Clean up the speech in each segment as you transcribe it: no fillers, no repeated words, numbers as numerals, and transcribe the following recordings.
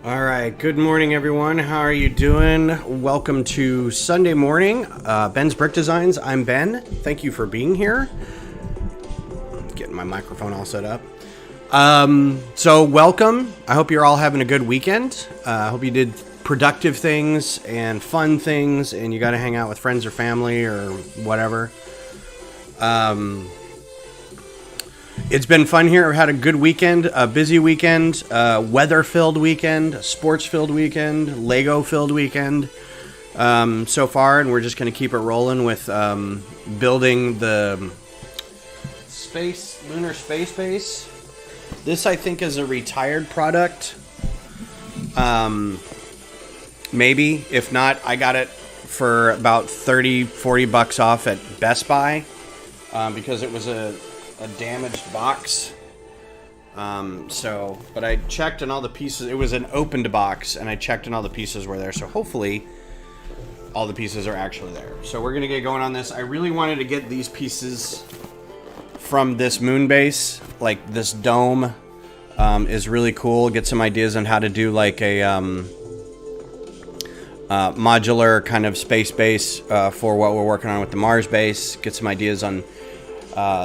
All right, good morning, everyone. How are you doing? Welcome to Sunday morning, Ben's Brick Designs. I'm Ben. Thank you for being here. Getting my microphone all set up. So welcome. I hope you're all having a good weekend. I hope you did productive things and fun things, and you got to hang out with friends or family or whatever. It's been fun here. I've had a good weekend, a busy weekend, weather-filled weekend, sports-filled weekend, Lego-filled weekend so far, and we're just going to keep it rolling with building the Lunar space base. This, I think, is a retired product. Maybe. If not, I got it for about 30, 40 bucks off at Best Buy because it was a damaged box. But I checked and all the pieces, it was an opened box, and I checked and all the pieces were there, so hopefully all the pieces are actually there. So we're gonna get going on this. I really wanted to get these pieces from this moon base. Like, this dome is really cool. Get some ideas on how to do like a modular kind of space base for what we're working on with the Mars base. Get some ideas on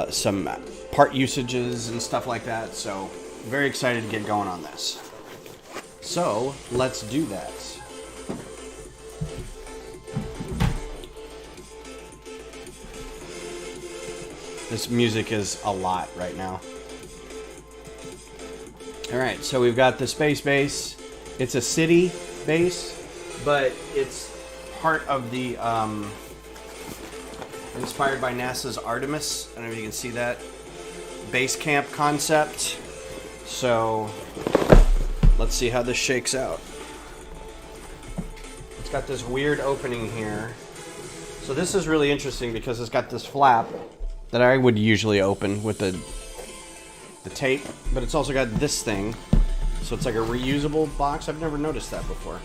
some part usages and stuff like that. So very excited to get going on this. So let's do that. This music is a lot right now. All right, so we've got the space base. It's a city base, but it's part of the inspired by NASA's Artemis. I don't know if you can see that base camp concept. So let's see how this shakes out. It's got this weird opening here. So this is really interesting because it's got this flap that I would usually open with the tape, but it's also got this thing. So it's like a reusable box. I've never noticed that before.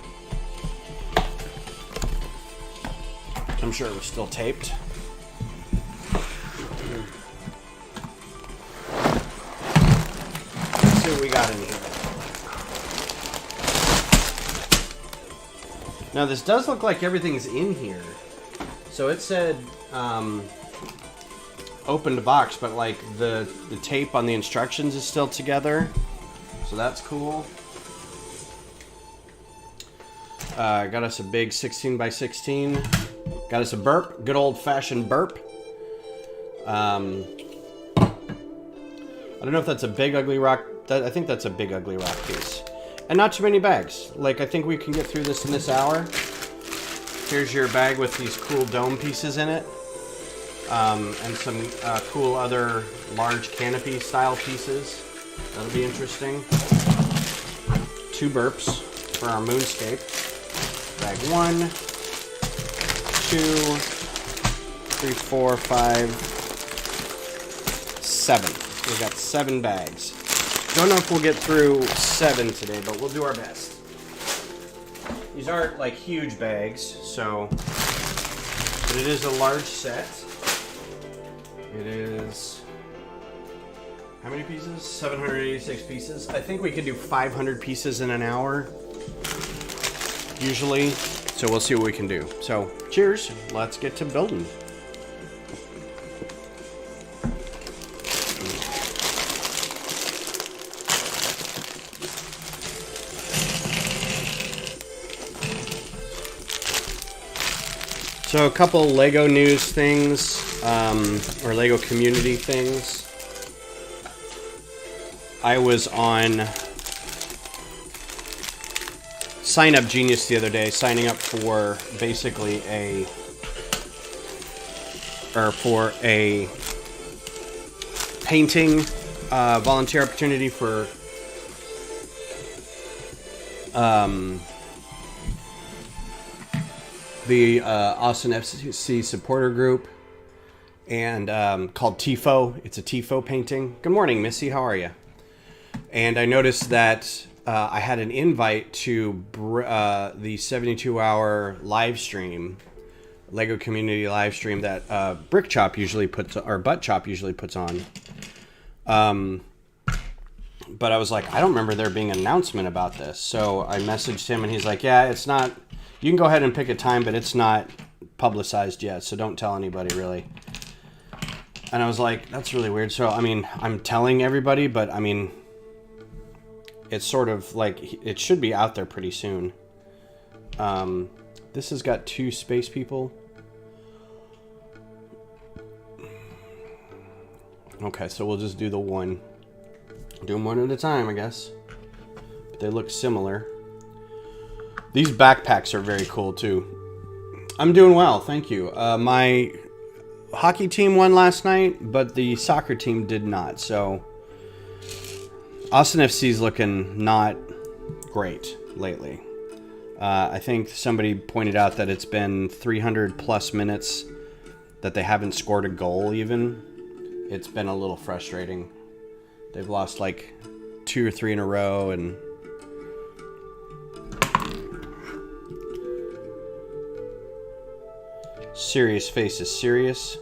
I'm sure it was still taped. Let's see what we got in here. Now this does look like everything's in here. So it said opened box, but like the tape on the instructions is still together. So that's cool. Got us a big 16 by 16. Got us a burp, good old fashioned burp. I don't know if that's a big ugly rock. I think that's a big ugly rock piece. And not too many bags. Like, I think we can get through this in this hour. Here's your bag with these cool dome pieces in it. And some cool other large canopy style pieces. That'll be interesting. 2 burps for our moonscape. Bag 1, 2, 3, 4, 5, 7. We got 7 bags. Don't know if we'll get through 7 today, but we'll do our best. These aren't like huge bags, so, but it is a large set. It is, how many pieces? 786 pieces. I think we could do 500 pieces in an hour, usually. So we'll see what we can do. So cheers, let's get to building. So a couple Lego news things, or Lego community things. I was on Sign Up Genius the other day, signing up for basically a painting volunteer opportunity for the Austin FC supporter group, and called TIFO. It's a TIFO painting. Good morning, Missy. How are you? And I noticed that I had an invite to the 72-hour live stream, Lego community live stream that Brick Chop usually puts, or Butt Chop usually puts on. But I was like, I don't remember there being an announcement about this. So I messaged him and he's like, yeah, it's not, you can go ahead and pick a time, but it's not publicized yet. So don't tell anybody really. And I was like, that's really weird. So, I mean, I'm telling everybody, but I mean, it's sort of like, it should be out there pretty soon. This has got 2 space people. Okay, so we'll just do the one. Do them one at a time, I guess. They look similar. These backpacks are very cool, too. I'm doing well, thank you. My hockey team won last night, but the soccer team did not. So, Austin FC's looking not great lately. I think somebody pointed out that it's been 300 plus minutes that they haven't scored a goal even. It's been a little frustrating. They've lost like 2 or 3 in a row, and serious face is serious,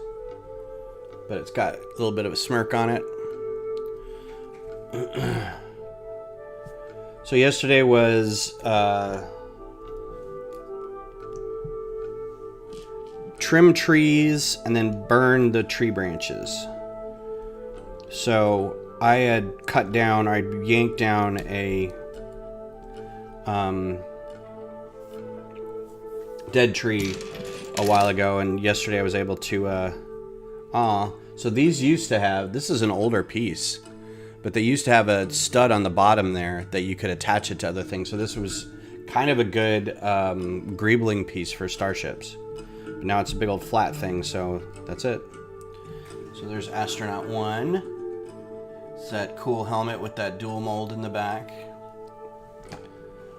but it's got a little bit of a smirk on it. So yesterday was trim trees and then burn the tree branches. So I had cut down, I yanked down a dead tree a while ago, and yesterday I was able to so these used to have, this is an older piece, but they used to have a stud on the bottom there that you could attach it to other things. So this was kind of a good greebling piece for starships. But now it's a big old flat thing, so that's it. So there's Astronaut 1. It's that cool helmet with that dual mold in the back.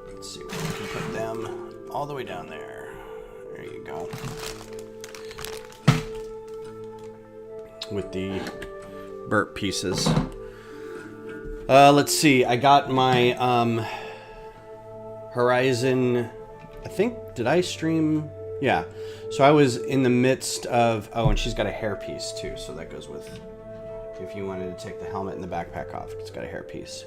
Let's see if we can put them all the way down there. There you go. With the burp pieces. Let's see. I got my Horizon. I think, did I stream? Yeah. So I was in the midst of. Oh, and she's got a hairpiece too. So that goes with. If you wanted to take the helmet and the backpack off, it's got a hairpiece.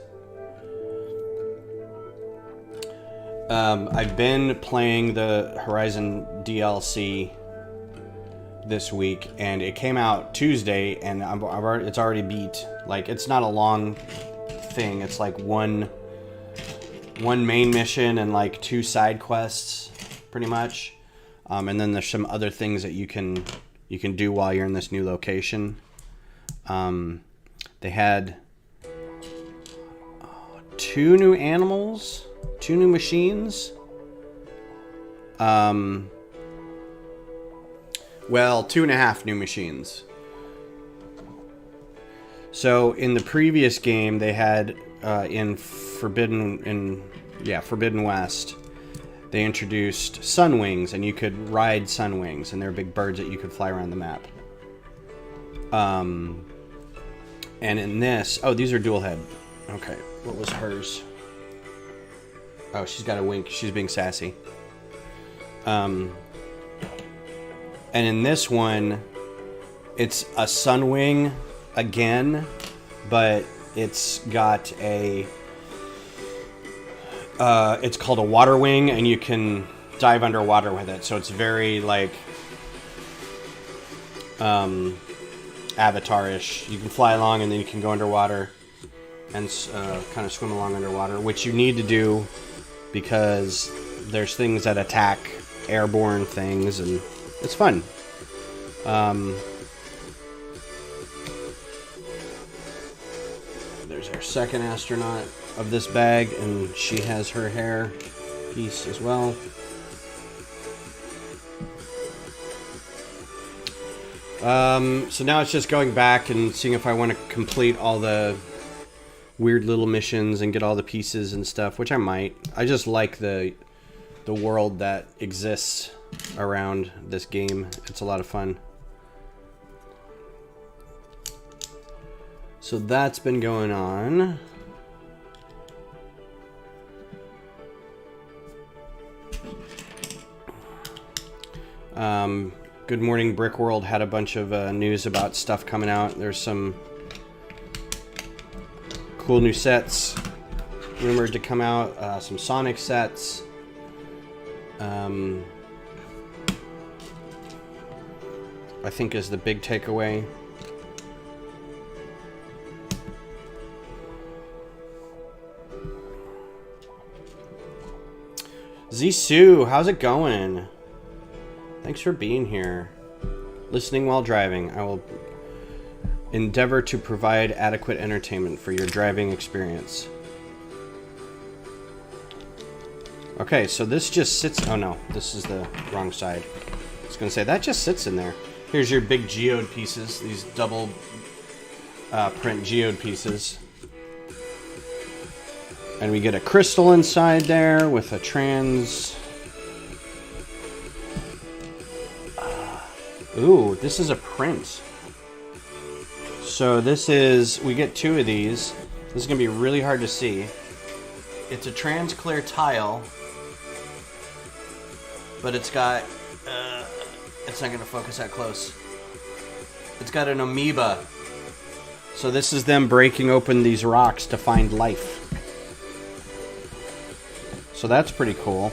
I've been playing the Horizon DLC this week, and it came out Tuesday, and it's already beat. Like, it's not a long thing. It's like one main mission and like 2 side quests, pretty much. And then there's some other things that you can do while you're in this new location. They had 2 new animals, 2 new machines. Well, 2.5 new machines. So in the previous game, they had in Forbidden West, they introduced Sunwings, and you could ride Sunwings, and they're big birds that you could fly around the map. And in this, oh, these are dual head. Okay, what was hers? Oh, she's got a wink. She's being sassy. And in this one, it's a Sunwing again, but it's got a it's called a water wing, and you can dive underwater with it. So it's very like Avatar-ish. You can fly along, and then you can go underwater and kind of swim along underwater, which you need to do because there's things that attack airborne things, and it's fun. There's our second astronaut of this bag, and she has her hair piece as well. So now it's just going back and seeing if I want to complete all the weird little missions and get all the pieces and stuff, which I might. I just like the world that exists around this game. It's a lot of fun. So that's been going on. Good Morning Brick World had a bunch of news about stuff coming out. There's some cool new sets rumored to come out. Some Sonic sets. I think is the big takeaway. Zisoo, how's it going? Thanks for being here. Listening while driving. I will endeavor to provide adequate entertainment for your driving experience. Okay, so this just sits... Oh no, this is the wrong side. I was going to say, that just sits in there. Here's your big geode pieces. These double print geode pieces. And we get a crystal inside there with a trans... Ooh, this is a print. So this is... We get 2 of these. This is going to be really hard to see. It's a trans clear tile. But it's got... it's not going to focus that close. It's got an amoeba. So this is them breaking open these rocks to find life. So that's pretty cool.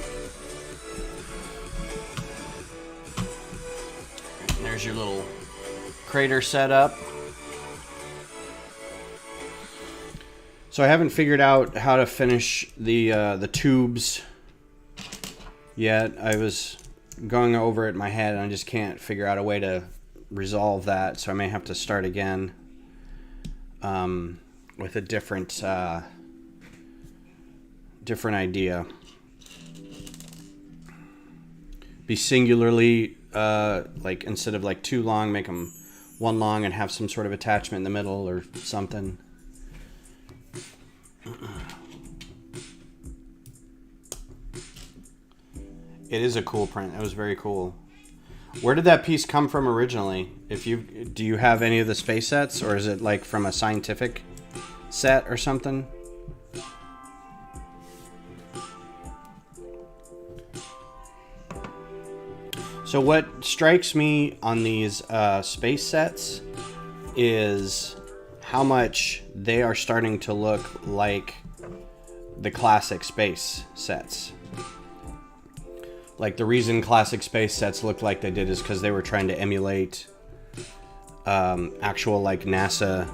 And there's your little crater setup. So I haven't figured out how to finish the tubes yet. I was going over it in my head and I just can't figure out a way to resolve that. So I may have to start again with a different idea. Be singularly, like instead of like 2 long, make them 1 long and have some sort of attachment in the middle or something. It is a cool print. It was very cool. Where did that piece come from originally? Do you have any of the space sets, or is it like from a scientific set or something? So what strikes me on these space sets is how much they are starting to look like the classic space sets. Like the reason classic space sets look like they did is because they were trying to emulate actual like NASA,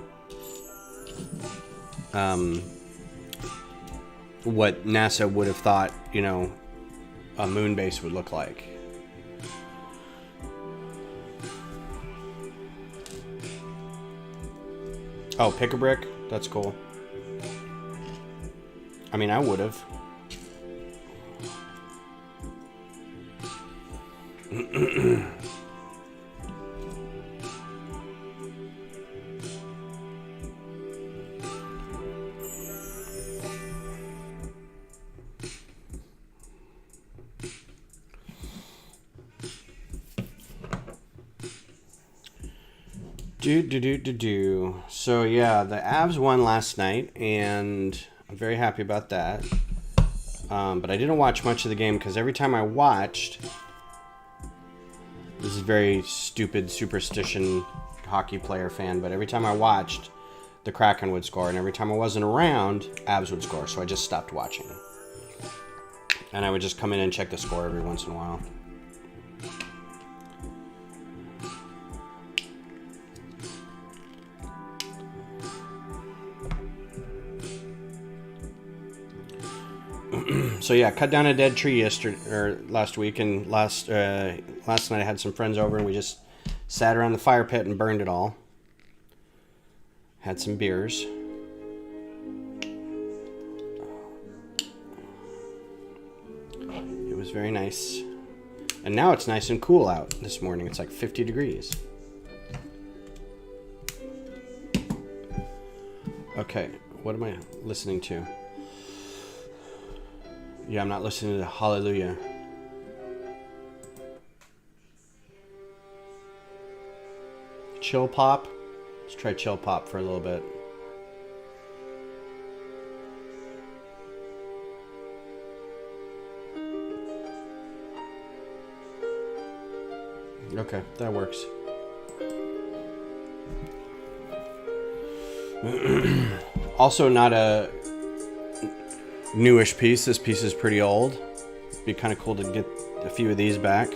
what NASA would have thought, you know, a moon base would look like. Oh, pick a brick? That's cool. I mean, I would have. So yeah, the Avs won last night, and I'm very happy about that. But I didn't watch much of the game because every time I watched, this is very stupid superstition hockey player fan, but every time I watched, the Kraken would score, and every time I wasn't around, Avs would score. So I just stopped watching, and I would just come in and check the score every once in a while. So yeah, cut down a dead tree last week, and last night I had some friends over and we just sat around the fire pit and burned it all. Had some beers. It was very nice. And now it's nice and cool out this morning. It's like 50 degrees. Okay, what am I listening to? Yeah, I'm not listening to Hallelujah. Chill pop? Let's try chill pop for a little bit. Okay, that works. Also not a newish piece. This piece is pretty old. It'd be kind of cool to get a few of these back.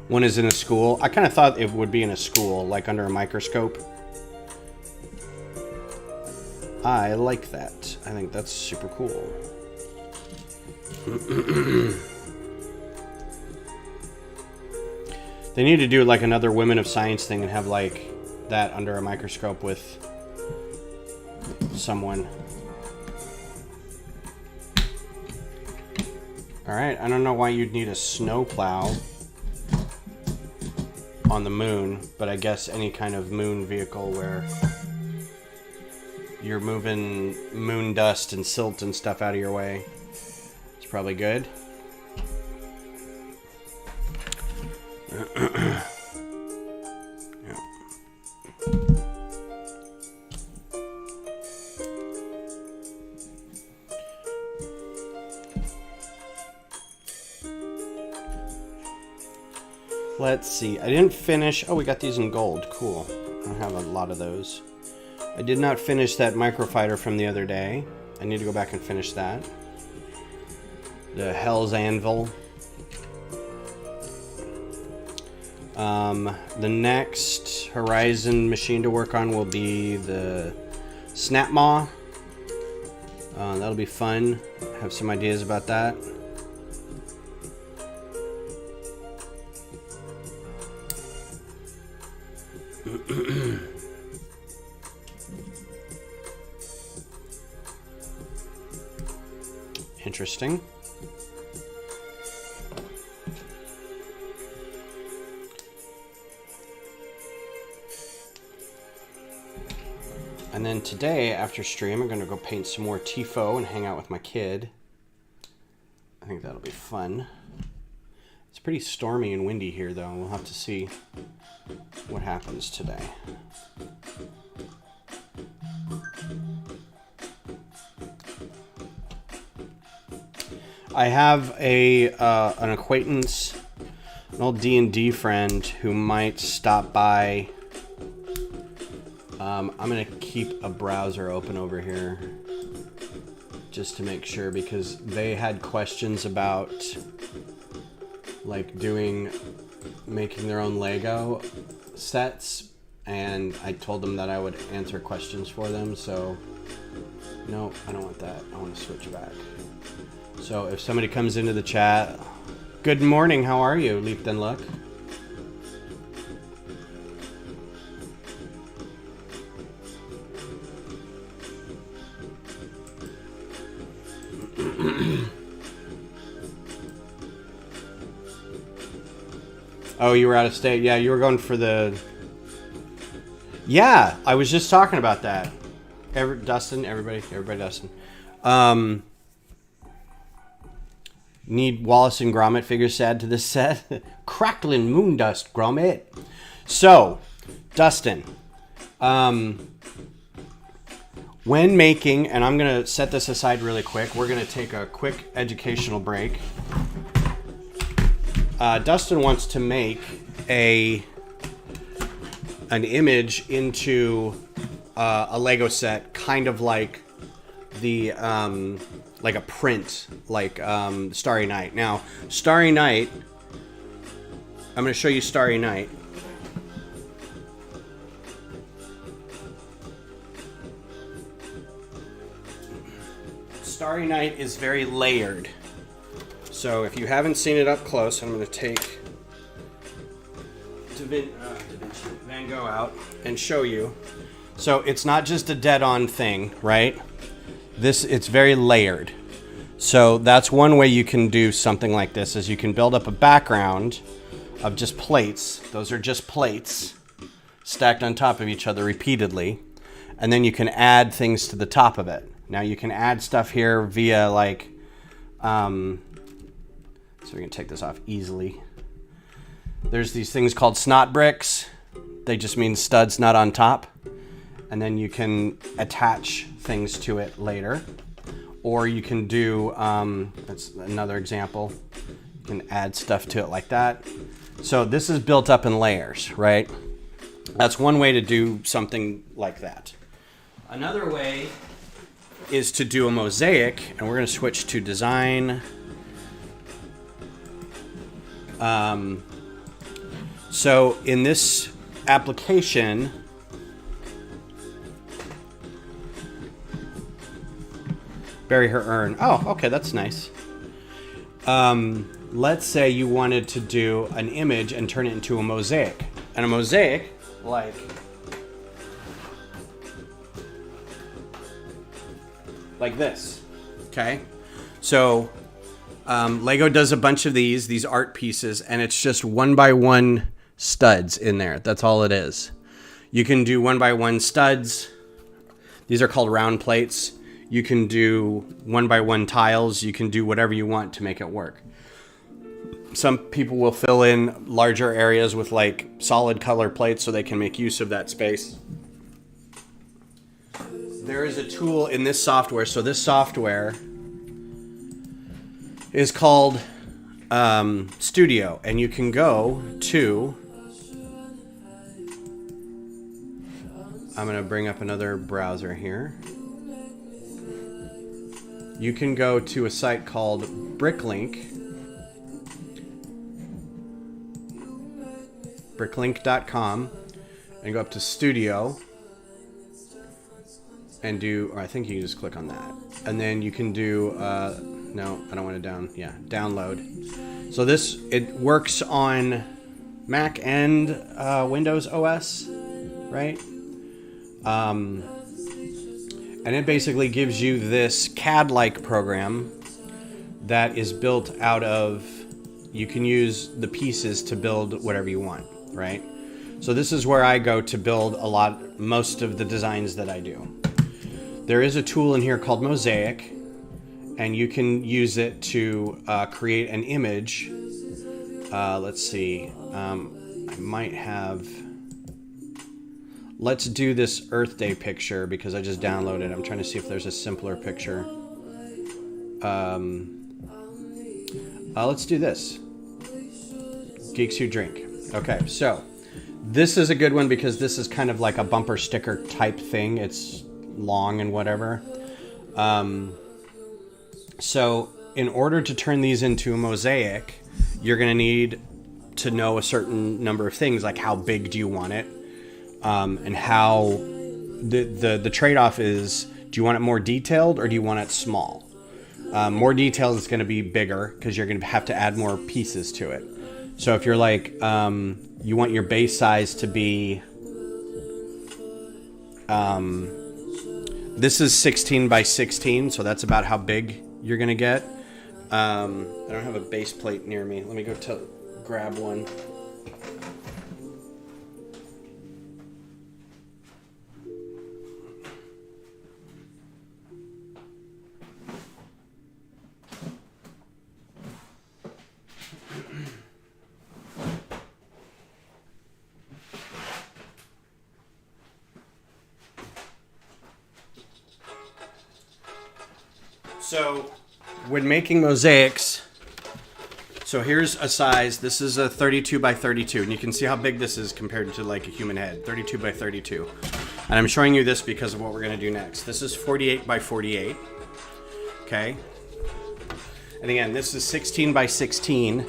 One is in a school. I kind of thought it would be in a school, like under a microscope. I like that. I think that's super cool. They need to do like another Women of Science thing and have like that under a microscope with someone. Alright, I don't know why you'd need a snowplow on the moon, but I guess any kind of moon vehicle where you're moving moon dust and silt and stuff out of your way. It's probably good. Yeah. Let's see. I didn't finish. Oh, we got these in gold. Cool. I don't have a lot of those. I did not finish that microfighter from the other day. I need to go back and finish that. The Hell's Anvil. The next Horizon machine to work on will be the Snapmaw. That'll be fun. Have some ideas about that. Interesting. And then today, after stream, I'm going to go paint some more Tifo and hang out with my kid. I think that'll be fun. It's pretty stormy and windy here, though. We'll have to see what happens today. I have an acquaintance, an old D&D friend who might stop by. I'm going to keep a browser open over here just to make sure, because they had questions about like making their own Lego sets, and I told them that I would answer questions for them. So no, I don't want that. I want to switch back. So if somebody comes into the chat, good morning, how are you, Leap Then Look? Oh, you were out of state. Yeah, you were going for the... Yeah, I was just talking about that. Dustin, everybody, Dustin. Need Wallace and Gromit figures to add to this set. Crackling moon dust, Gromit. So, Dustin, when making, and I'm going to set this aside really quick. We're going to take a quick educational break. Dustin wants to make an image into a Lego set, kind of like the like a print, like Starry Night. Now, Starry Night, I'm going to show you Starry Night. Starry Night is very layered. So if you haven't seen it up close, I'm going to take Van Gogh out and show you. So it's not just a dead-on thing, right? It's very layered. So that's one way you can do something like this, is you can build up a background of just plates. Those are just plates stacked on top of each other repeatedly. And then you can add things to the top of it. Now you can add stuff here via like... so we can take this off easily. There's these things called snot bricks. They just mean studs not on top. And then you can attach things to it later. Or you can do, that's another example. You can add stuff to it like that. So this is built up in layers, right? That's one way to do something like that. Another way is to do a mosaic, and we're going to switch to design. So in this application, bury her urn. Oh, okay, that's nice. Let's say you wanted to do an image and turn it into a mosaic. And a mosaic, like this, okay? So Lego does a bunch of these art pieces, and it's just 1x1 studs in there. That's all it is. You can do 1x1 studs. These are called round plates. You can do 1x1 tiles. You can do whatever you want to make it work. Some people will fill in larger areas with like solid color plates so they can make use of that space. There is a tool in this software. So this software is called Studio, and you can go to, I'm going to bring up another browser here. You can go to a site called bricklink.com, and go up to Studio and do, or I think you can just click on that, and then you can do no, I don't want to download. So it works on Mac and Windows OS, right? And it basically gives you this CAD-like program that is built out of, you can use the pieces to build whatever you want, right? So this is where I go to build most of the designs that I do. There is a tool in here called Mosaic, and you can use it to create an image. Let's see, I might have, let's do this Earth Day picture because I just downloaded it. I'm trying to see if there's a simpler picture. Let's do this. Geeks Who Drink. Okay, so this is a good one because this is kind of like a bumper sticker type thing. It's long and whatever. So in order to turn these into a mosaic, you're going to need to know a certain number of things, like how big do you want it, and how the trade-off is, do you want it more detailed or do you want it small? More detailed is going to be bigger because you're going to have to add more pieces to it. So if you're like, you want your base size to be, this is 16 by 16, so that's about how big you're going to get. I don't have a base plate near me. Let me go grab one. So when making mosaics, so here's a size. This is a 32 by 32, and you can see how big this is compared to like a human head, 32 by 32. And I'm showing you this because of what we're going to do next. This is 48 by 48, okay? And again, this is 16 by 16,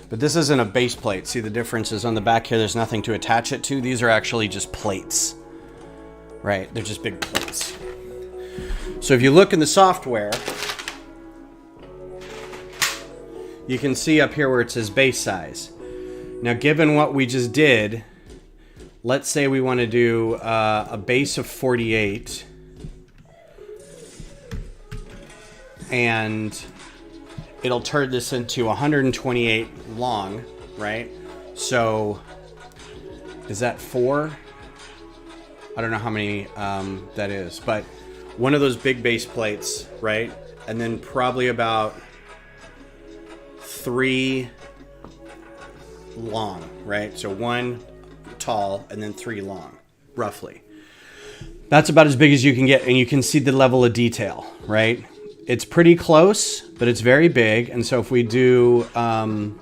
but this isn't a base plate. See the difference is on the back here, there's nothing to attach it to. These are actually just plates, right? They're just big plates. So if you look in the software, you can see up here where it says base size. Now, given what we just did, let's say we want to do a base of 48, and it'll turn this into 128 long, right? So is that 4? I don't know how many that is, but one of those big base plates, right? And then probably about 3 long, right? So 1 tall and then 3 long, roughly. That's about as big as you can get, and you can see the level of detail, right? It's pretty close, but it's very big. And so if we do, and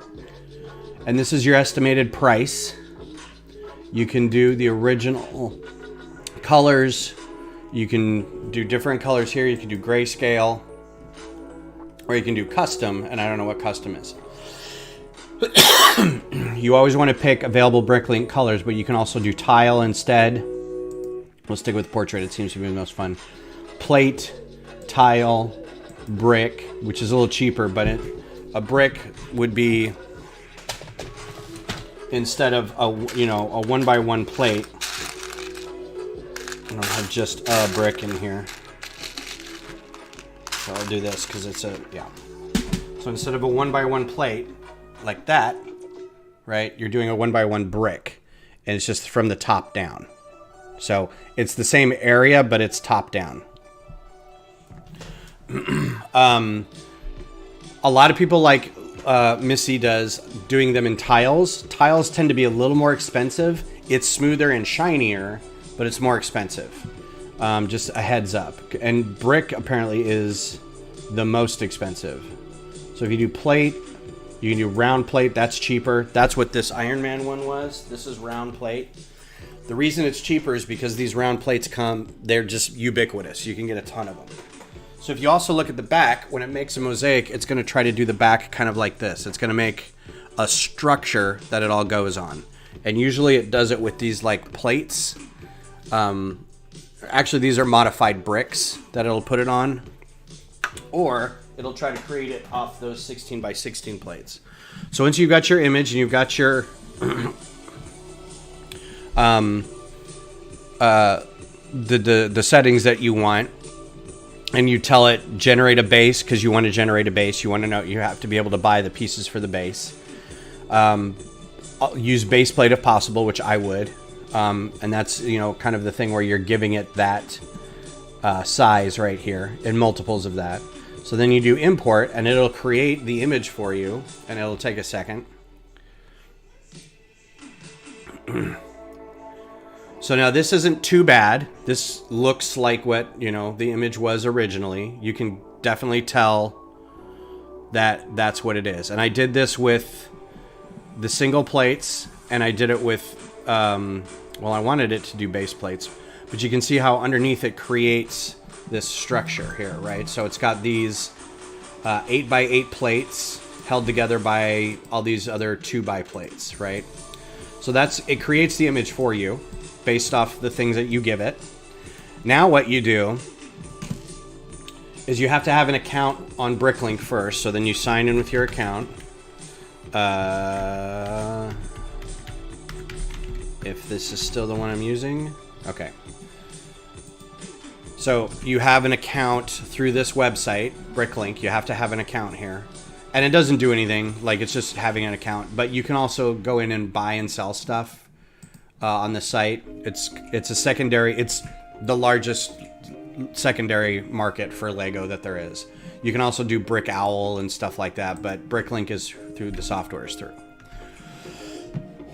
this is your estimated price, You can do the original colors. You can do different colors here. You can do grayscale, or you can do custom, and I don't know what custom is. You always want to pick available Bricklink colors, but you can also do tile instead. We'll stick with portrait. It seems to be the most fun. Plate, tile, brick, which is a little cheaper, but a brick would be, instead of a 1x1 plate, I don't have just a brick in here. So I'll do this because it's So instead of a 1x1 plate like that, right, you're doing a 1x1 brick, and it's just from the top down. So it's the same area, but it's top down. A lot of people, like Missy does, doing them in tiles. Tiles tend to be a little more expensive. It's smoother and shinier, but it's more expensive. Just a heads up. And brick apparently is the most expensive. So if you do plate, you can do round plate. That's cheaper. That's what this Iron Man one was. This is round plate. The reason it's cheaper is because these round plates they're just ubiquitous. You can get a ton of them. So if you also look at the back, when it makes a mosaic, it's going to try to do the back kind of like this. It's going to make a structure that it all goes on. And usually it does it with these like plates. Actually, these are modified bricks that it'll put it on. Or it'll try to create it off those 16 by 16 plates. So once you've got your image and you've got your the settings that you want, and you tell it generate a base, because you want to generate a base. You want to know, you have to be able to buy the pieces for the base. Use base plate if possible, which I would. And that's, kind of the thing where you're giving it that size right here in multiples of that. So then you do import, and it'll create the image for you, and it'll take a second. So now this isn't too bad. This looks like what, the image was originally. You can definitely tell that that's what it is. And I did this with the single plates, and I did it with, I wanted it to do base plates, but you can see how underneath it creates this structure here, right? So it's got these 8x8 plates held together by all these other 2x plates, right? So it creates the image for you based off the things that you give it. Now what you do is you have to have an account on Bricklink first, so then you sign in with your account. If this is still the one I'm using. Okay. So you have an account through this website, Bricklink. You have to have an account here. And it doesn't do anything, like it's just having an account. But you can also go in and buy and sell stuff on the site. It's the largest secondary market for Lego that there is. You can also do Brick Owl and stuff like that, but Bricklink is through the software's through.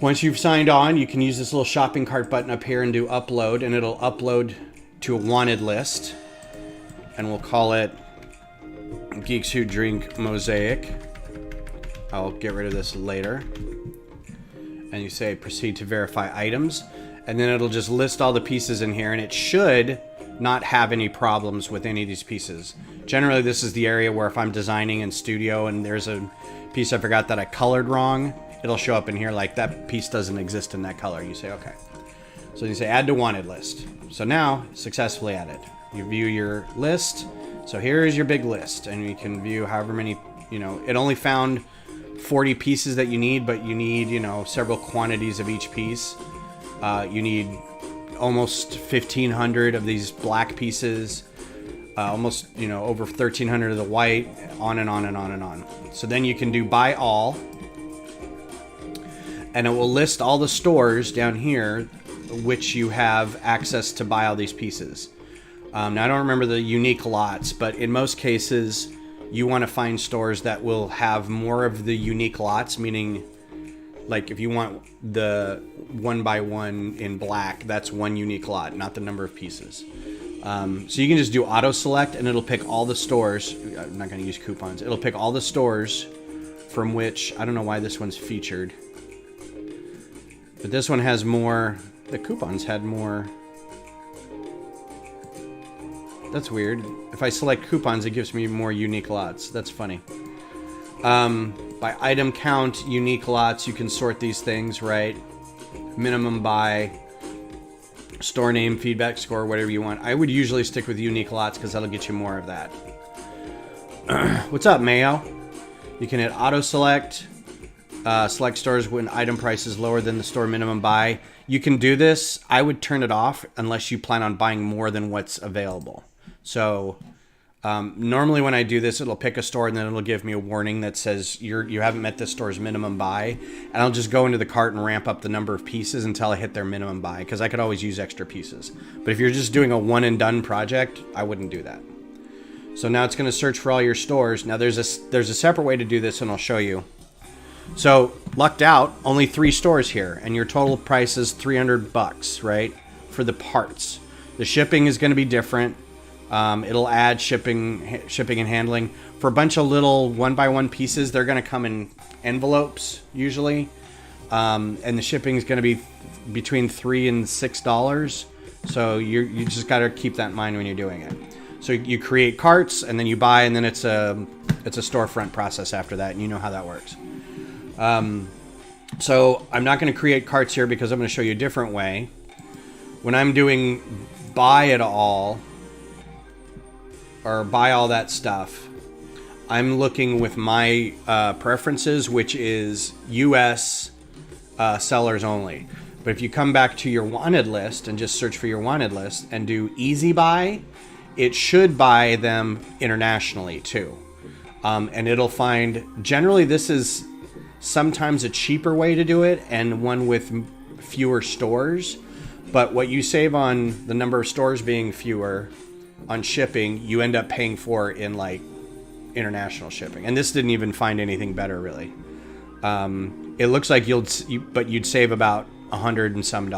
Once you've signed on, you can use this little shopping cart button up here and do upload, and it'll upload to a wanted list, and we'll call it Geeks Who Drink Mosaic. I'll get rid of this later. And you say proceed to verify items, and then it'll just list all the pieces in here, and it should not have any problems with any of these pieces. Generally, this is the area where if I'm designing in studio and there's a piece I forgot that I colored wrong, it'll show up in here like that piece doesn't exist in that color. You say okay. So you say add to wanted list. So now successfully added. You view your list. So here is your big list, and you can view however many, it only found 40 pieces that you need, but you need, several quantities of each piece. You need almost 1,500 of these black pieces, almost, over 1,300 of the white, on and on and on and on. So then you can do buy all, and it will list all the stores down here which you have access to buy all these pieces. Now I don't remember the unique lots, but in most cases you want to find stores that will have more of the unique lots, meaning like if you want the 1x1 in black, that's one unique lot, not the number of pieces. So you can just do auto select, and it'll pick all the stores. I'm not going to use coupons. It'll pick all the stores from which, I don't know why this one's featured. But this one has more. The coupons had more. That's weird. If I select coupons, it gives me more unique lots. That's funny. By item count, unique lots, you can sort these things, right? Minimum buy, store name, feedback score, whatever you want. I would usually stick with unique lots because that'll get you more of that. What's up, Mayo? You can hit auto select, select stores when item price is lower than the store minimum buy. You can do this. I would turn it off unless you plan on buying more than what's available. So normally when I do this, it'll pick a store and then it'll give me a warning that says you haven't met this store's minimum buy. And I'll just go into the cart and ramp up the number of pieces until I hit their minimum buy, because I could always use extra pieces. But if you're just doing a one and done project, I wouldn't do that. So now it's going to search for all your stores. Now there's a separate way to do this, and I'll show you. So lucked out, only 3 stores here, and your total price is $300, right? For the parts. The shipping is going to be different. It'll add shipping and handling. For a bunch of little 1x1 pieces, they're going to come in envelopes usually, and the shipping is going to be between $3 and $6. So you just got to keep that in mind when you're doing it. So you create carts, and then you buy, and then it's a storefront process after that, and you know how that works. So I'm not going to create carts here because I'm going to show you a different way. When I'm doing buy it all, or buy all that stuff, I'm looking with my preferences, which is US sellers only. But if you come back to your wanted list and just search for your wanted list and do easy buy, it should buy them internationally too. And it'll find, generally this is sometimes a cheaper way to do it and one with fewer stores. But what you save on the number of stores being fewer on shipping, you end up paying for in like international shipping. And this didn't even find anything better really. It looks like you'd save about $100 and some.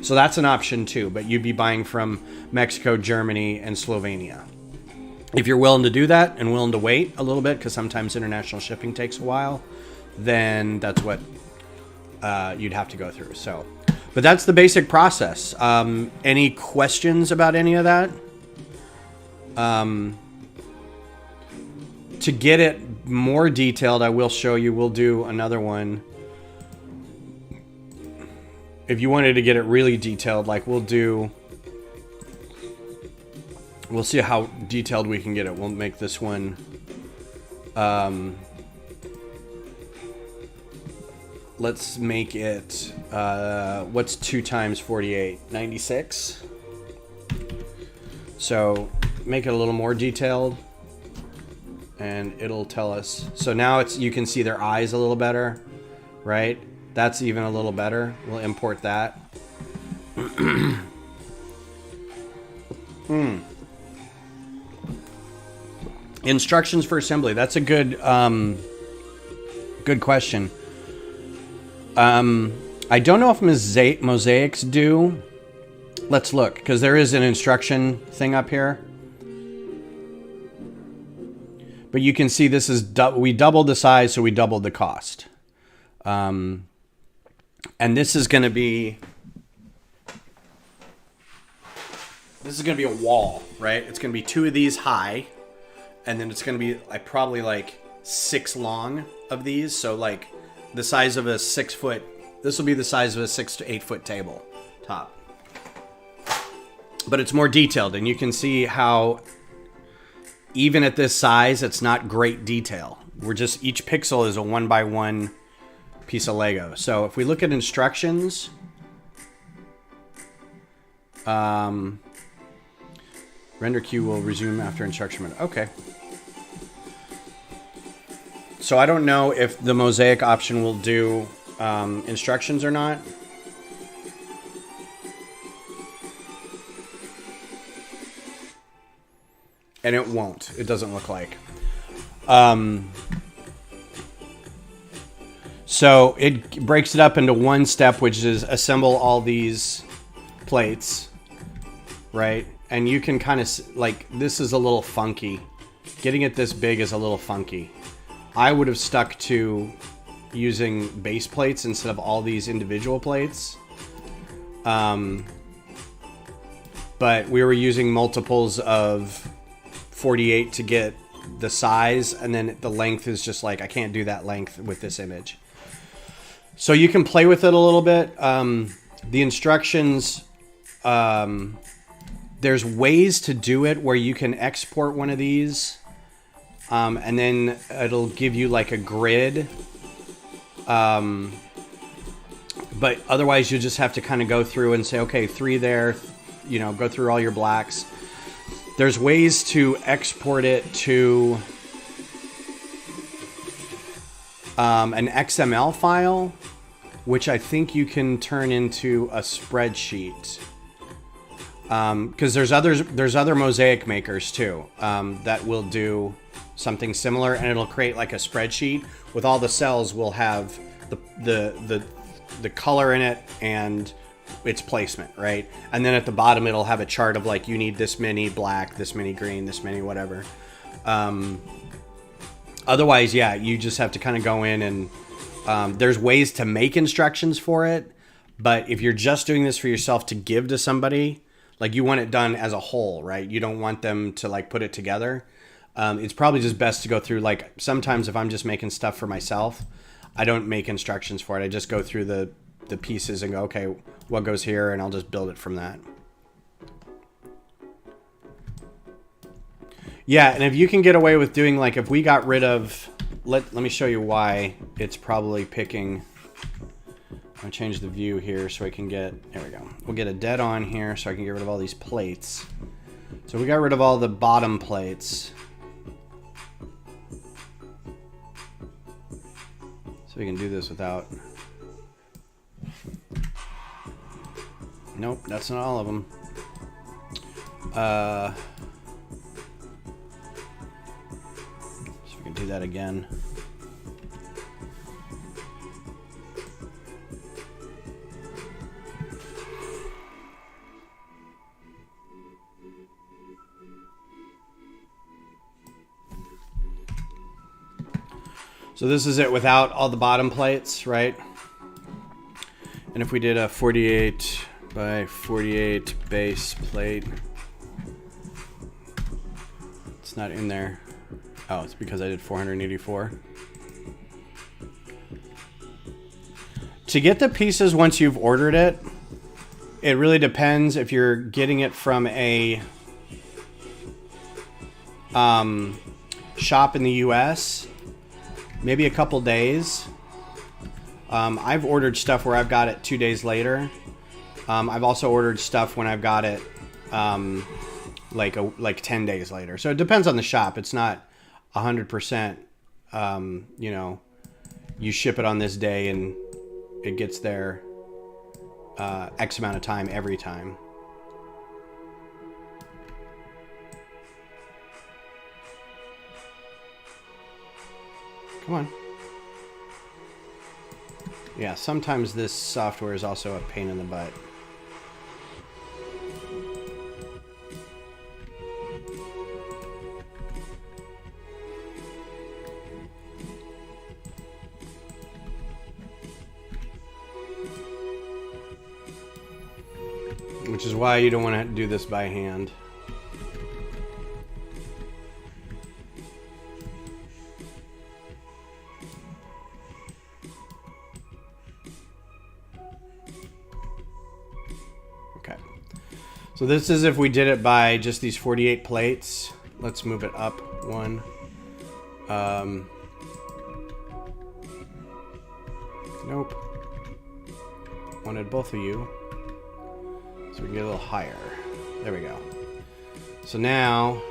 So that's an option too, but you'd be buying from Mexico, Germany, and Slovenia. If you're willing to do that and willing to wait a little bit, because sometimes international shipping takes a while, then that's what you'd have to go through. So, but that's the basic process. Any questions about any of that? To get it more detailed, I will show you. We'll do another one. If you wanted to get it really detailed, like we'll see how detailed we can get it. We'll make this one. Let's make it, what's 2 times 48? 96. So make it a little more detailed and it'll tell us. So now you can see their eyes a little better, right? That's even a little better. We'll import that. Instructions for assembly. That's a good question. I don't know if mosaics do. Let's look, because there is an instruction thing up here. But you can see this is we doubled the size, so we doubled the cost. And this is going to be a wall, right? It's going to be 2 of these high, and then it's going to be probably like 6 long of these. So like the size of a 6 foot. This will be the size of a 6 to 8 foot table top. But it's more detailed, and you can see how even at this size, it's not great detail. Each pixel is a 1x1 piece of Lego. So if we look at instructions, render queue will resume after instruction mode. Okay. So I don't know if the mosaic option will do instructions or not. And it won't. It doesn't look like. So it breaks it up into one step, which is assemble all these plates, right? And you can kind of, like, this is a little funky. Getting it this big is a little funky. I would have stuck to using base plates instead of all these individual plates. But we were using multiples of 48 to get the size, and then the length is just like, I can't do that length with this image. So you can play with it a little bit. The instructions, there's ways to do it where you can export one of these, and then it'll give you like a grid. But otherwise you just have to kind of go through and say, okay, 3 there, you know, go through all your blacks. There's ways to export it to an XML file, which I think you can turn into a spreadsheet. Because there's other mosaic makers too that will do something similar, and it'll create like a spreadsheet with all the cells will have the color in it and its placement, right? And then at the bottom it'll have a chart of like, you need this many black, this many green, this many whatever. Otherwise, yeah, you just have to kind of go in and there's ways to make instructions for it, but if you're just doing this for yourself to give to somebody, like you want it done as a whole, right? You don't want them to like put it together. It's probably just best to go through, like sometimes if I'm just making stuff for myself, I don't make instructions for it. I just go through the pieces and go, okay, what goes here? And I'll just build it from that. Yeah, and if you can get away with doing, like if we got rid of, let me show you why it's probably picking. I'm gonna change the view here so I can get, there we go. We'll get a dead on here so I can get rid of all these plates. So we got rid of all the bottom plates. So we can do this without, nope, that's not all of them. So we can do that again. So this is it without all the bottom plates, right? And if we did a 48 by 48 base plate, it's not in there. Oh, it's because I did 484. To get the pieces once you've ordered it, it really depends if you're getting it from a shop in the US. Maybe a couple days. I've ordered stuff where I've got it 2 days later. I've also ordered stuff when I've got it like 10 days later. So it depends on the shop. It's not 100%. You know, you ship it on this day and it gets there X amount of time every time. Come on. Yeah, sometimes this software is also a pain in the butt. Which is why you don't want to do this by hand. So this is if we did it by just these 48 plates. Let's move it up one. Nope. Wanted both of you. So we can get a little higher. There we go. So now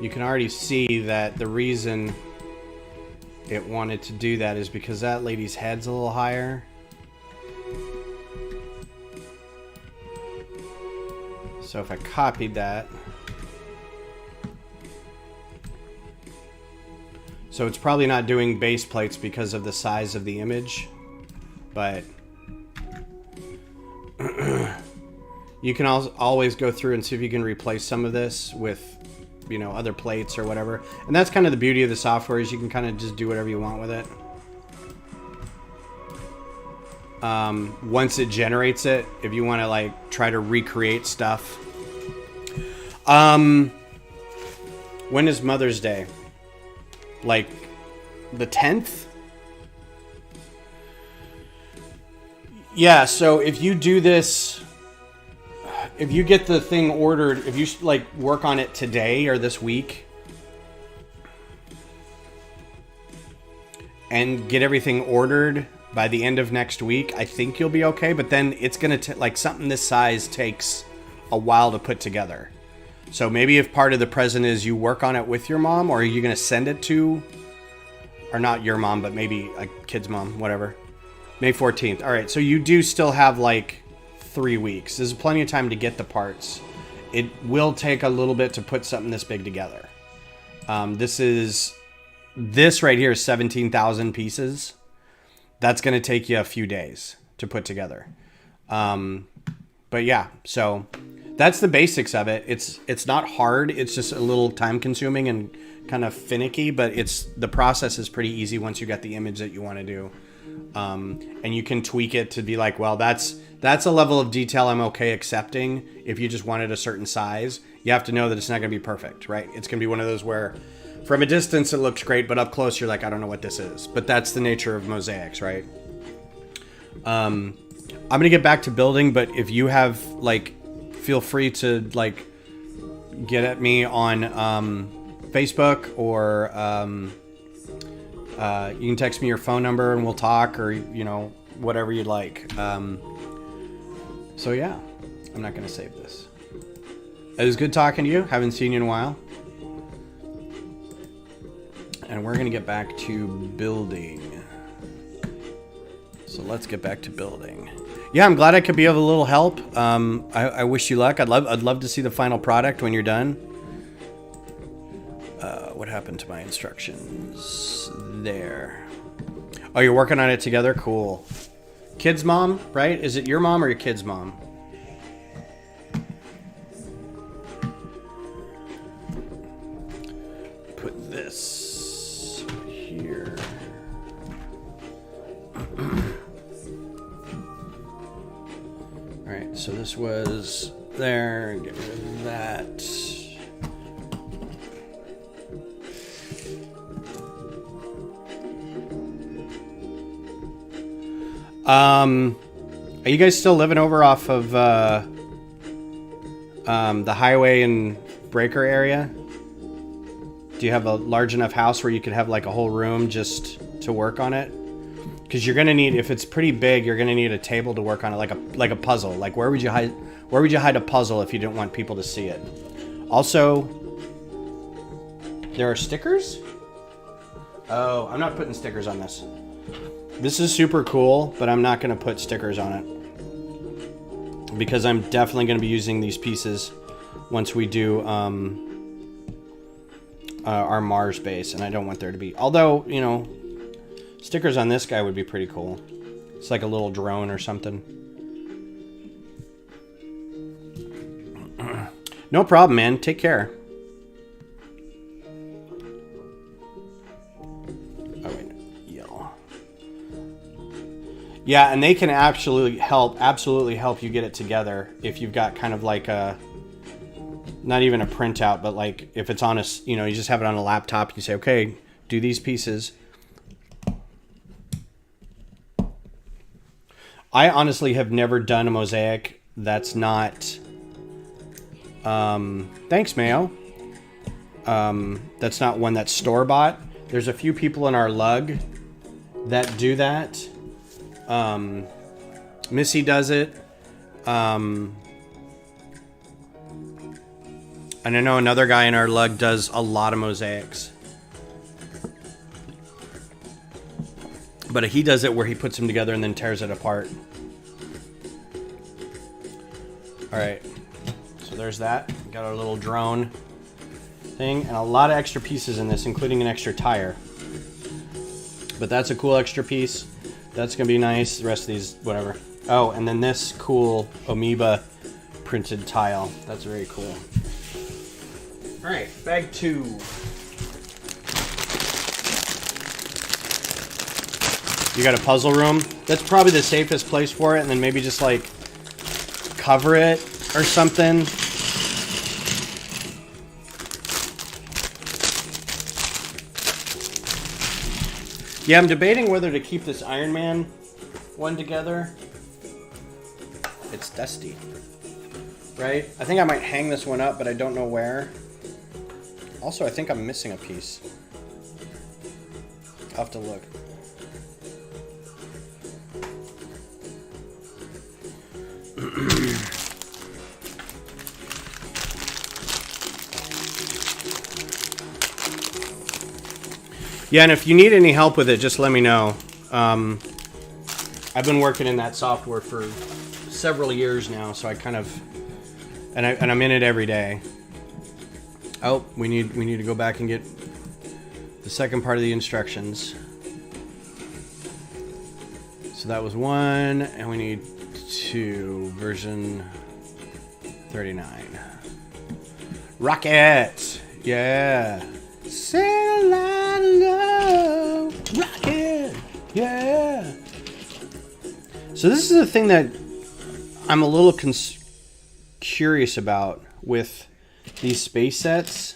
you can already see that the reason it wanted to do that is because that lady's head's a little higher. So if I copied that, so it's probably not doing base plates because of the size of the image, but you can always go through and see if you can replace some of this with, you know, other plates or whatever. And that's kind of the beauty of the software, is you can kind of just do whatever you want with it. once it generates it, if you want to like try to recreate stuff. When is Mother's Day? Like the 10th? Yeah, so if you do this, if you get the thing ordered, if you like work on it today or this week and get everything ordered by the end of next week, I think you'll be okay. But then it's going to like something this size takes a while to put together. So maybe if part of the present is you work on it with your mom, or are you going to send it to, or not your mom, but maybe a kid's mom, whatever. May 14th. All right. So you do still have like 3 weeks. There's plenty of time to get the parts. It will take a little bit to put something this big together. This right here is 17,000 pieces. That's going to take you a few days to put together. But yeah, so that's the basics of it. It's not hard. It's just a little time consuming and kind of finicky, but the process is pretty easy once you got the image that you want to do. And you can tweak it to be like, well, that's a level of detail I'm okay accepting. If you just wanted a certain size, you have to know that it's not going to be perfect, right? It's going to be one of those where from a distance it looks great, but up close you're like, I don't know what this is. But that's the nature of mosaics, right? I'm going to get back to building, but if you have like, feel free to like get at me on Facebook, or you can text me your phone number and we'll talk, or whatever you'd like. So yeah, I'm not going to save this. It was good talking to you. Haven't seen you in a while. And we're going to get back to building. So let's get back to building. Yeah, I'm glad I could be of a little help. I wish you luck. I'd love to see the final product when you're done. What happened to my instructions? There. Oh, you're working on it together? Cool. Kid's mom, right? Is it your mom or your kid's mom? Put this here. Alright, so this was there. Get rid of that. Are you guys still living over off of the highway and breaker area? Do you have a large enough house where you could have like a whole room just to work on it? Because you're gonna need, if it's pretty big, you're gonna need a table to work on it, like a puzzle. Like where would you hide a puzzle if you didn't want people to see it? Also, there are stickers? Oh, I'm not putting stickers on this. This is super cool, but I'm not going to put stickers on it because I'm definitely going to be using these pieces once we do our Mars base, and I don't want there to be, although, stickers on this guy would be pretty cool. It's like a little drone or something. No problem, man. Take care. Yeah, and they can absolutely help you get it together if you've got kind of like a, not even a printout, but like if it's on a, you just have it on a laptop, you say, okay, do these pieces. I honestly have never done a mosaic that's not, thanks, Mayo. That's not one that's store-bought. There's a few people in our lug that do that. Missy does it. And I know another guy in our lug does a lot of mosaics. But he does it where he puts them together and then tears it apart. Alright. So there's that. Got our little drone thing. And a lot of extra pieces in this, including an extra tire. But that's a cool extra piece. That's going to be nice. The rest of these, whatever. Oh, and then this cool amoeba printed tile. That's very cool. All right, bag 2. You got a puzzle room. That's probably the safest place for it, and then maybe just like cover it or something. Yeah, I'm debating whether to keep this Iron Man one together. It's dusty, right? I think I might hang this one up, but I don't know where. Also, I think I'm missing a piece. I'll have to look. Yeah, and if you need any help with it, just let me know. I've been working in that software for several years now, so I kind of, and I'm in it every day. Oh, we need to go back and get the second part of the instructions. So that was 1, and we need 2, version 39. Rocket! Yeah! Sail low, rocket! Yeah! So this is the thing that I'm a little curious about with these space sets,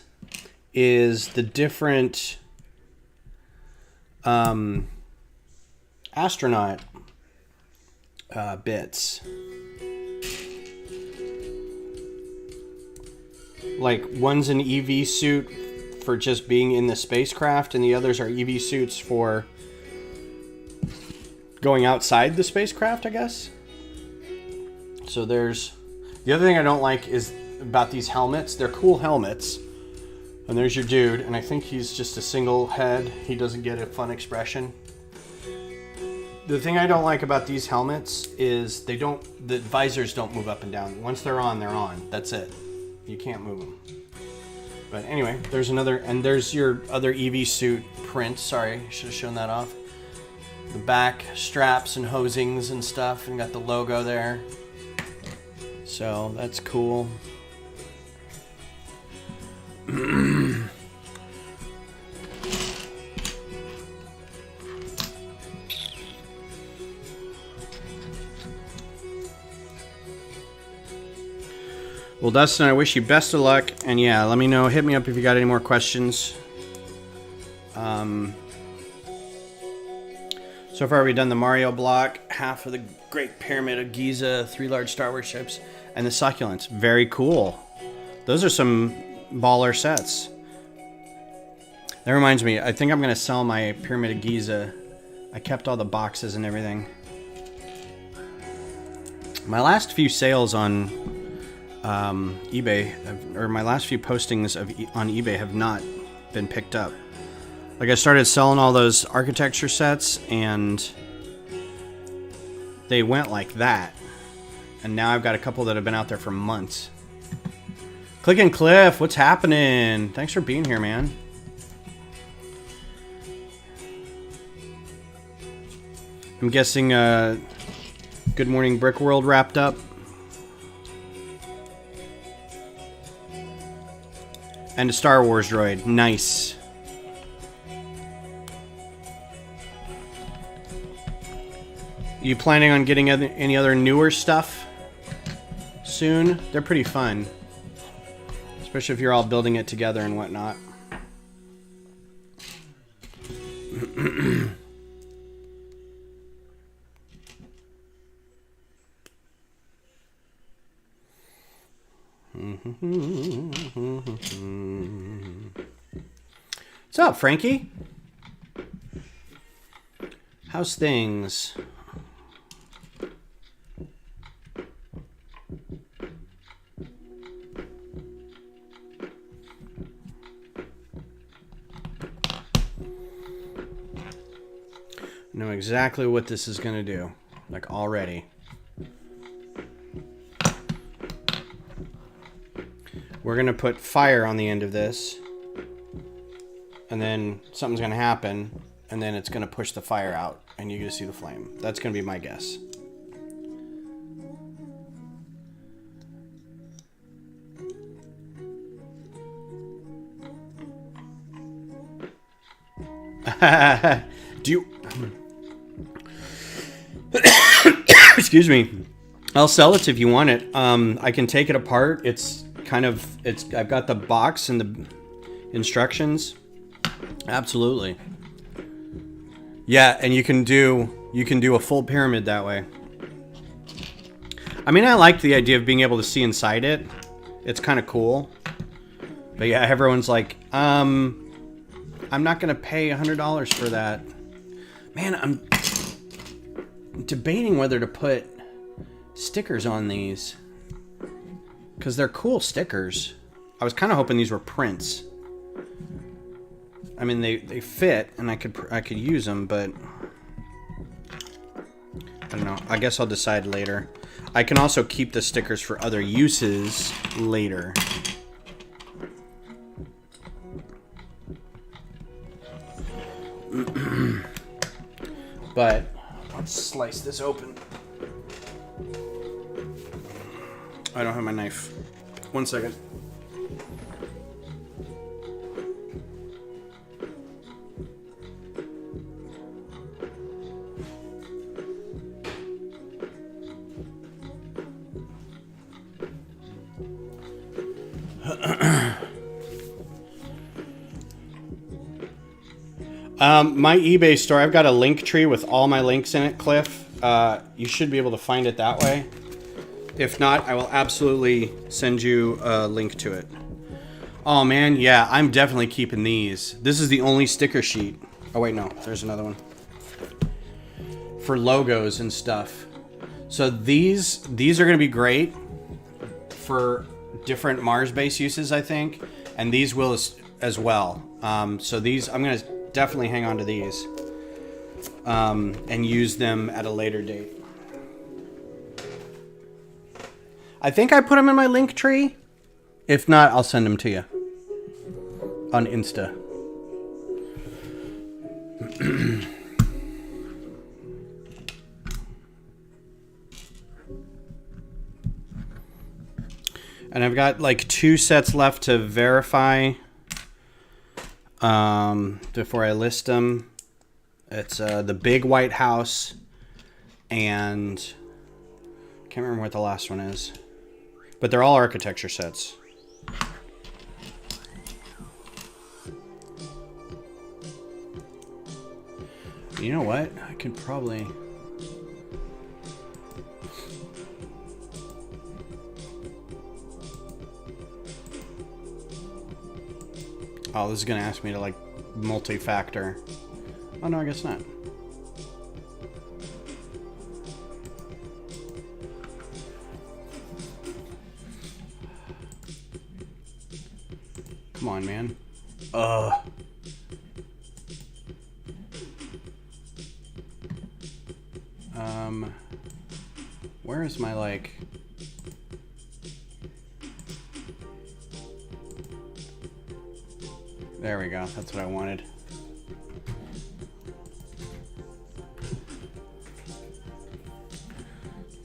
is the different astronaut bits. Like, one's an EV suit for just being in the spacecraft, and the others are EV suits for going outside the spacecraft, I guess. So there's... The other thing I don't like is about these helmets. They're cool helmets. And there's your dude, and I think he's just a single head. He doesn't get a fun expression. The thing I don't like about these helmets is the visors don't move up and down. Once they're on, they're on. That's it. You can't move them. But anyway, there's another, and there's your other EV suit print. Sorry, I should have shown that off. The back straps and hosings and stuff, and got the logo there. So that's cool. Well, Dustin, I wish you best of luck, and yeah, let me know. Hit me up if you got any more questions. So far, we've done the Mario block, half of the Great Pyramid of Giza, 3 large Star Wars ships, and the succulents. Very cool. Those are some baller sets. That reminds me, I think I'm going to sell my Pyramid of Giza. I kept all the boxes and everything. My last few sales on eBay, or my last few postings on eBay have not been picked up. Like, I started selling all those architecture sets, and they went like that. And now I've got a couple that have been out there for months. Click and Cliff, what's happening? Thanks for being here, man. I'm guessing Good Morning Brick World wrapped up. And a Star Wars droid. Nice. You planning on getting any other newer stuff soon? They're pretty fun. Especially if you're all building it together and whatnot. What's up, Frankie? How's things? Know exactly what this is gonna do, like, already. We're gonna put fire on the end of this, and then something's gonna happen, and then it's gonna push the fire out, and you're gonna see the flame. That's gonna be my guess. Do Excuse me. I'll sell it if you want it. I can take it apart. I've got the box and the instructions. Absolutely. Yeah, and you can do a full pyramid that way. I mean, I like the idea of being able to see inside it. It's kind of cool. But yeah, everyone's like, I'm not going to pay $100 for that. Man, I'm debating whether to put stickers on these. Because they're cool stickers. I was kind of hoping these were prints. I mean, they fit, and I could use them, but I don't know. I guess I'll decide later. I can also keep the stickers for other uses later. But let's slice this open. I don't have my knife. 1 second. My eBay store, I've got a link tree with all my links in it, Cliff. You should be able to find it that way. If not, I will absolutely send you a link to it. Oh man, yeah, I'm definitely keeping these. This is the only sticker sheet. Oh wait, no, there's another one. For logos and stuff. So these are gonna be great for different Mars base uses, I think. And these will as well. So these, I'm gonna definitely hang on to these. And use them at a later date. I think I put them in my link tree. If not, I'll send them to you on Insta. And I've got like 2 sets left to verify before I list them. It's the big white house and I can't remember what the last one is. But they're all architecture sets. You know what? I could probably... Oh, this is going to ask me to, like, multi-factor. Oh, no, I guess not. Come on, man. Where is my, like... There we go. That's what I wanted.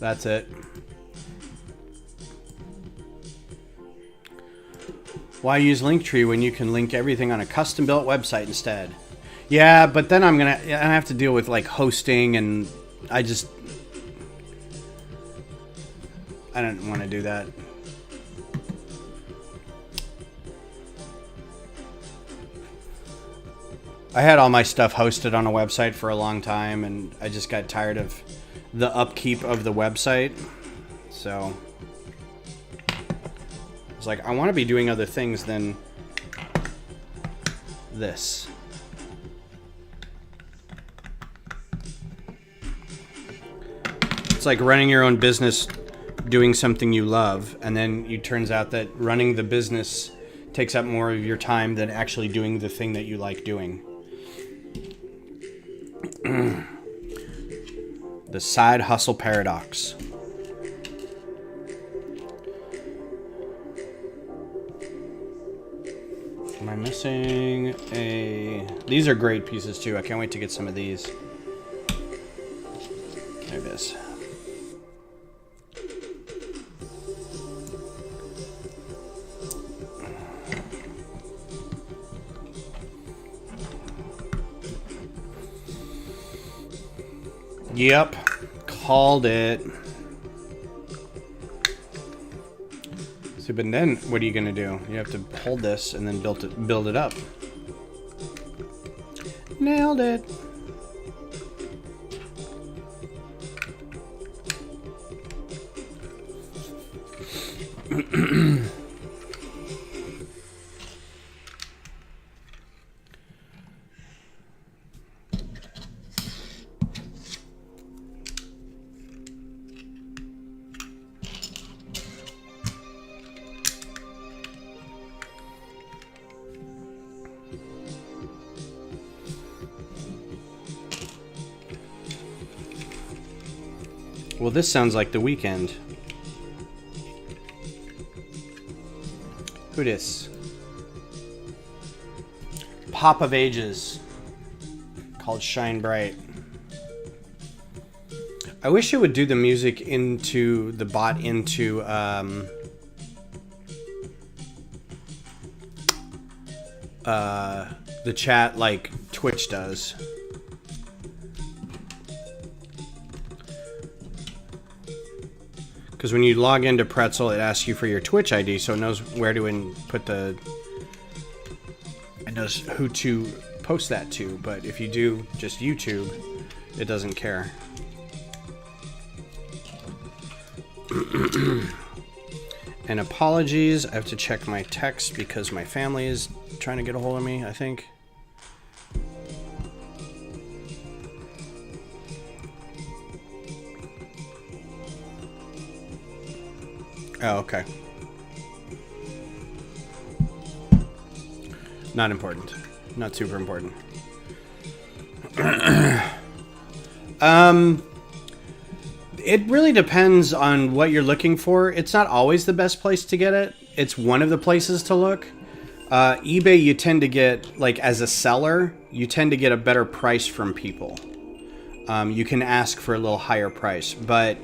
That's it. Why use Linktree when you can link everything on a custom-built website instead? Yeah, but then I have to deal with like hosting, and I don't want to do that. I had all my stuff hosted on a website for a long time, and I just got tired of the upkeep of the website. So I was like, I want to be doing other things than this. It's like running your own business, doing something you love, and then it turns out that running the business takes up more of your time than actually doing the thing that you like doing. The side hustle paradox. Am I missing a... These are great pieces too. I can't wait to get some of these. There it is. Yep. Called it. So, but then what are you gonna do? You have to hold this and then build it up. Nailed it. Well, this sounds like The Weeknd. Who dis? Pop of Ages. Called Shine Bright. I wish it would do the music into the bot into the chat like Twitch does. Because when you log into Pretzel, it asks you for your Twitch ID, so it knows where to put the... It knows who to post that to, but if you do just YouTube, it doesn't care. And apologies, I have to check my text because my family is trying to get a hold of me, I think. Oh, okay. Not important. Not super important. It really depends on what you're looking for. It's not always the best place to get it. It's one of the places to look. eBay, you tend to get, like, as a seller, you tend to get a better price from people. You can ask for a little higher price, but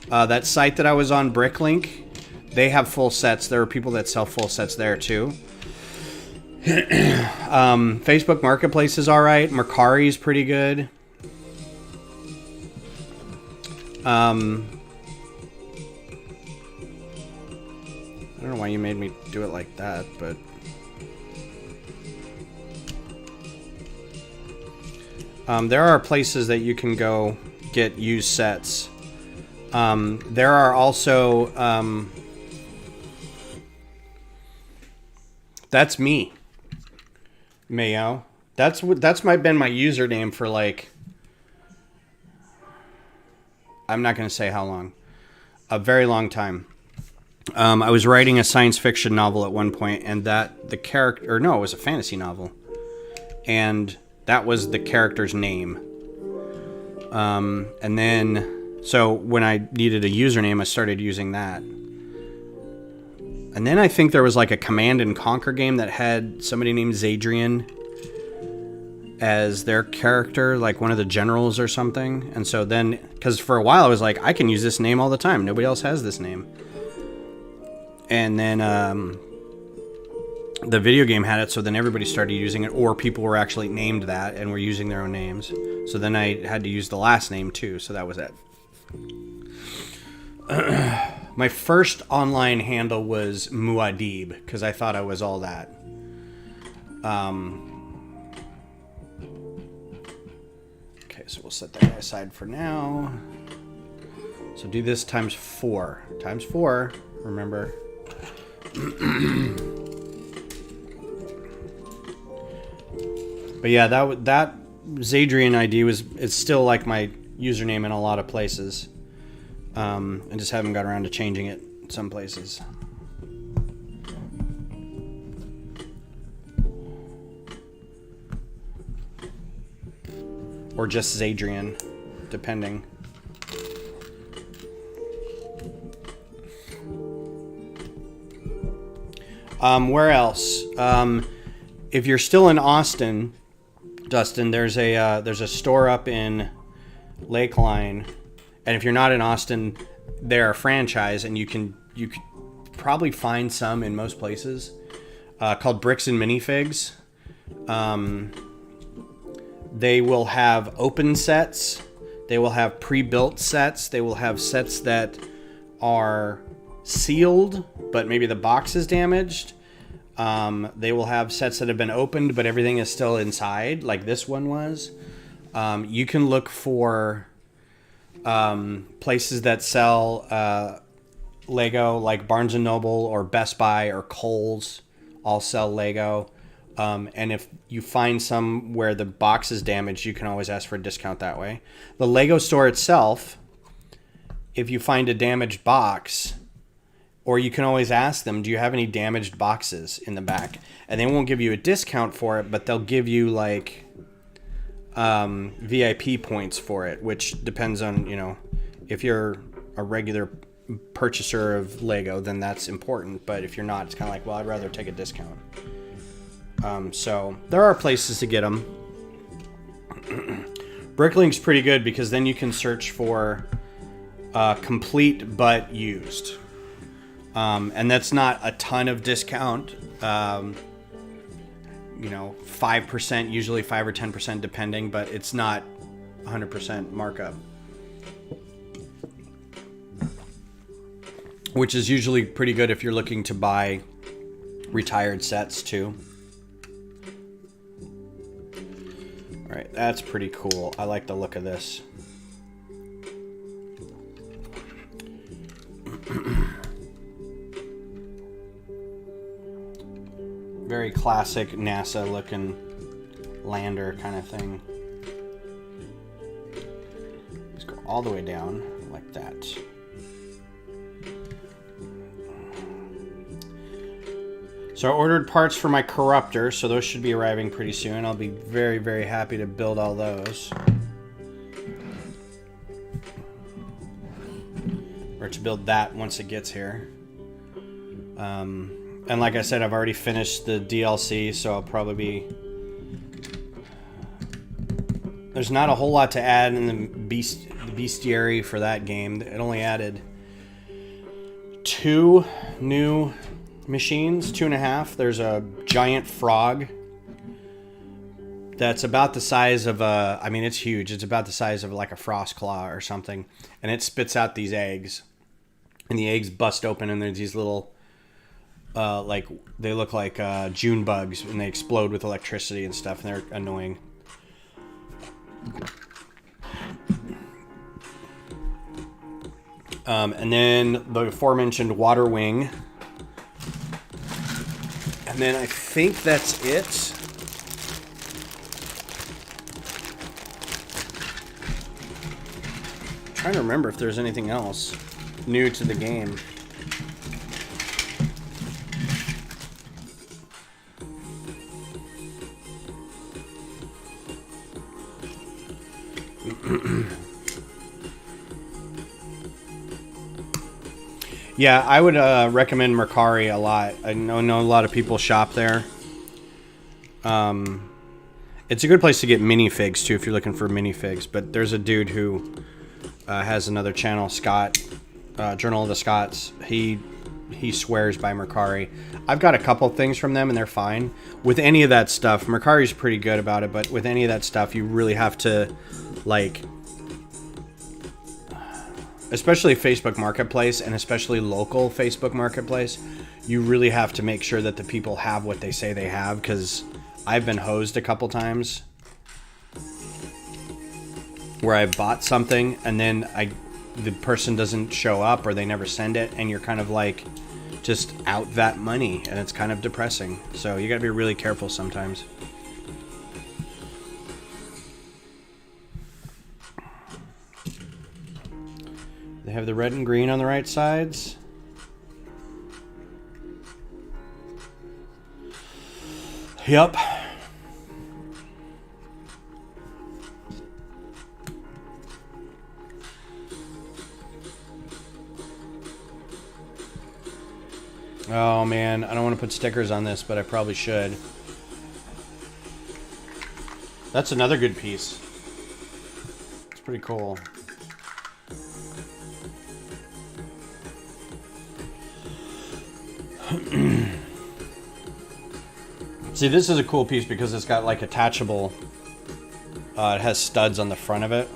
that site that I was on, Bricklink, they have full sets. There are people that sell full sets there too. Facebook Marketplace is all right. Mercari is pretty good. I don't know why you made me do it like that, but there are places that you can go get used sets. There are also that's me, Mayo. That's been my username for, like, I'm not going to say how long. A very long time. I was writing a science fiction novel at one point, and the character, or no, it was a fantasy novel, and that was the character's name. And then, so when I needed a username, I started using that. And then I think there was like a Command and Conquer game that had somebody named Zadrian as their character, like one of the generals or something. And so then, because for a while I was like, I can use this name all the time. Nobody else has this name. And then the video game had it, so then everybody started using it, or people were actually named that and were using their own names. So then I had to use the last name too, so that was it. My first online handle was Muad'Dib, because I thought I was all that. Okay, so we'll set that guy aside for now. So do this times 4. Times 4, remember. But yeah, that Zadrian ID it's still like my username in a lot of places. I just haven't got around to changing it some places. Or just Zadrian, depending. Where else? If you're still in Austin, Dustin, there's a store up in Lakeline. And if you're not in Austin, they're a franchise, and you could probably find some in most places, called Bricks and Minifigs. They will have open sets They will have pre-built sets. They will have sets that are sealed, but maybe the box is damaged. They will have sets that have been opened, but everything is still inside, like this one was. You can look for places that sell Lego, like Barnes & Noble or Best Buy or Kohl's, all sell Lego. And if you find some where the box is damaged, you can always ask for a discount that way. The Lego store itself, if you find a damaged box, or you can always ask them, do you have any damaged boxes in the back? And they won't give you a discount for it, but they'll give you like VIP points for it, which depends on, you know, if you're a regular purchaser of Lego, then that's important. But if you're not, it's kind of like, well, I'd rather take a discount. So there are places to get them. Bricklink's pretty good because then you can search for complete but used. And that's not a ton of discount. You know, 5%, usually 5 or 10% depending, but it's not 100% markup. Which is usually pretty good if you're looking to buy retired sets too. All right, that's pretty cool. I like the look of this. Very classic NASA looking lander kind of thing. Just go all the way down like that. So I ordered parts for my corruptor, so those should be arriving pretty soon. I'll be very, very happy to build all those. Or to build that once it gets here. And like I said, I've already finished the DLC, so I'll probably be... There's not a whole lot to add in the bestiary for that game. It only added 2 new machines, 2.5. There's a giant frog that's about the size of a... I mean, it's huge. It's about the size of like a frost claw or something. And it spits out these eggs. And the eggs bust open and there's these little... like they look like June bugs, and they explode with electricity and stuff, and they're annoying. And then the aforementioned water wing, and then I think that's it. I'm trying to remember if there's anything else new to the game. Yeah, I would recommend Mercari a lot. I know a lot of people shop there. It's a good place to get minifigs too if you're looking for minifigs. But there's a dude who has another channel, Scott, Journal of the Scots. He swears by Mercari. I've got a couple things from them and they're fine. With any of that stuff, Mercari's pretty good about it. But with any of that stuff, you really have to like... Especially Facebook Marketplace, and especially local Facebook Marketplace, you really have to make sure that the people have what they say they have, because I've been hosed a couple times where I bought something and then the person doesn't show up or they never send it, and you're kind of like just out that money, and it's kind of depressing. So you gotta be really careful sometimes. They have the red and green on the right sides. Yep. Oh man, I don't want to put stickers on this, but I probably should. That's another good piece. It's pretty cool. See, this is a cool piece because it's got like attachable, it has studs on the front of it.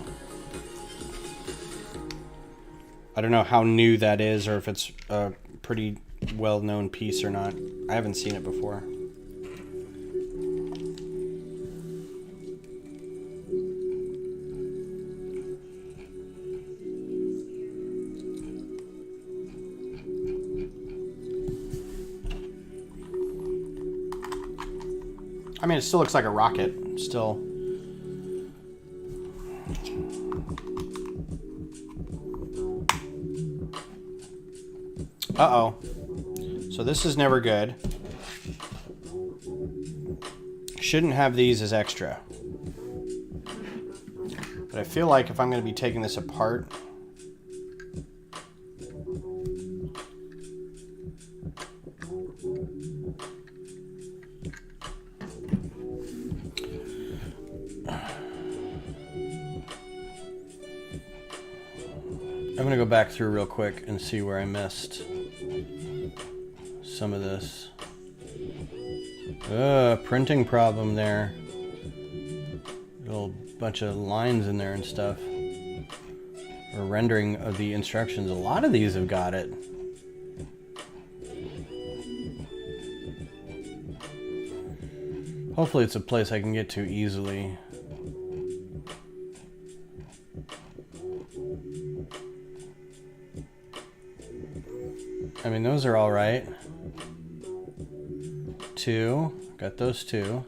I don't know how new that is or if it's a pretty well-known piece or not. I haven't seen it before. I mean, it still looks like a rocket. Still. Uh-oh. So this is never good. Shouldn't have these as extra. But I feel like if I'm going to be taking this apart... I'm going to go back through real quick and see where I missed some of this. Printing problem there. A little bunch of lines in there and stuff. Or rendering of the instructions. A lot of these have got it. Hopefully it's a place I can get to easily. I mean, those are all right. 2. Got those 2.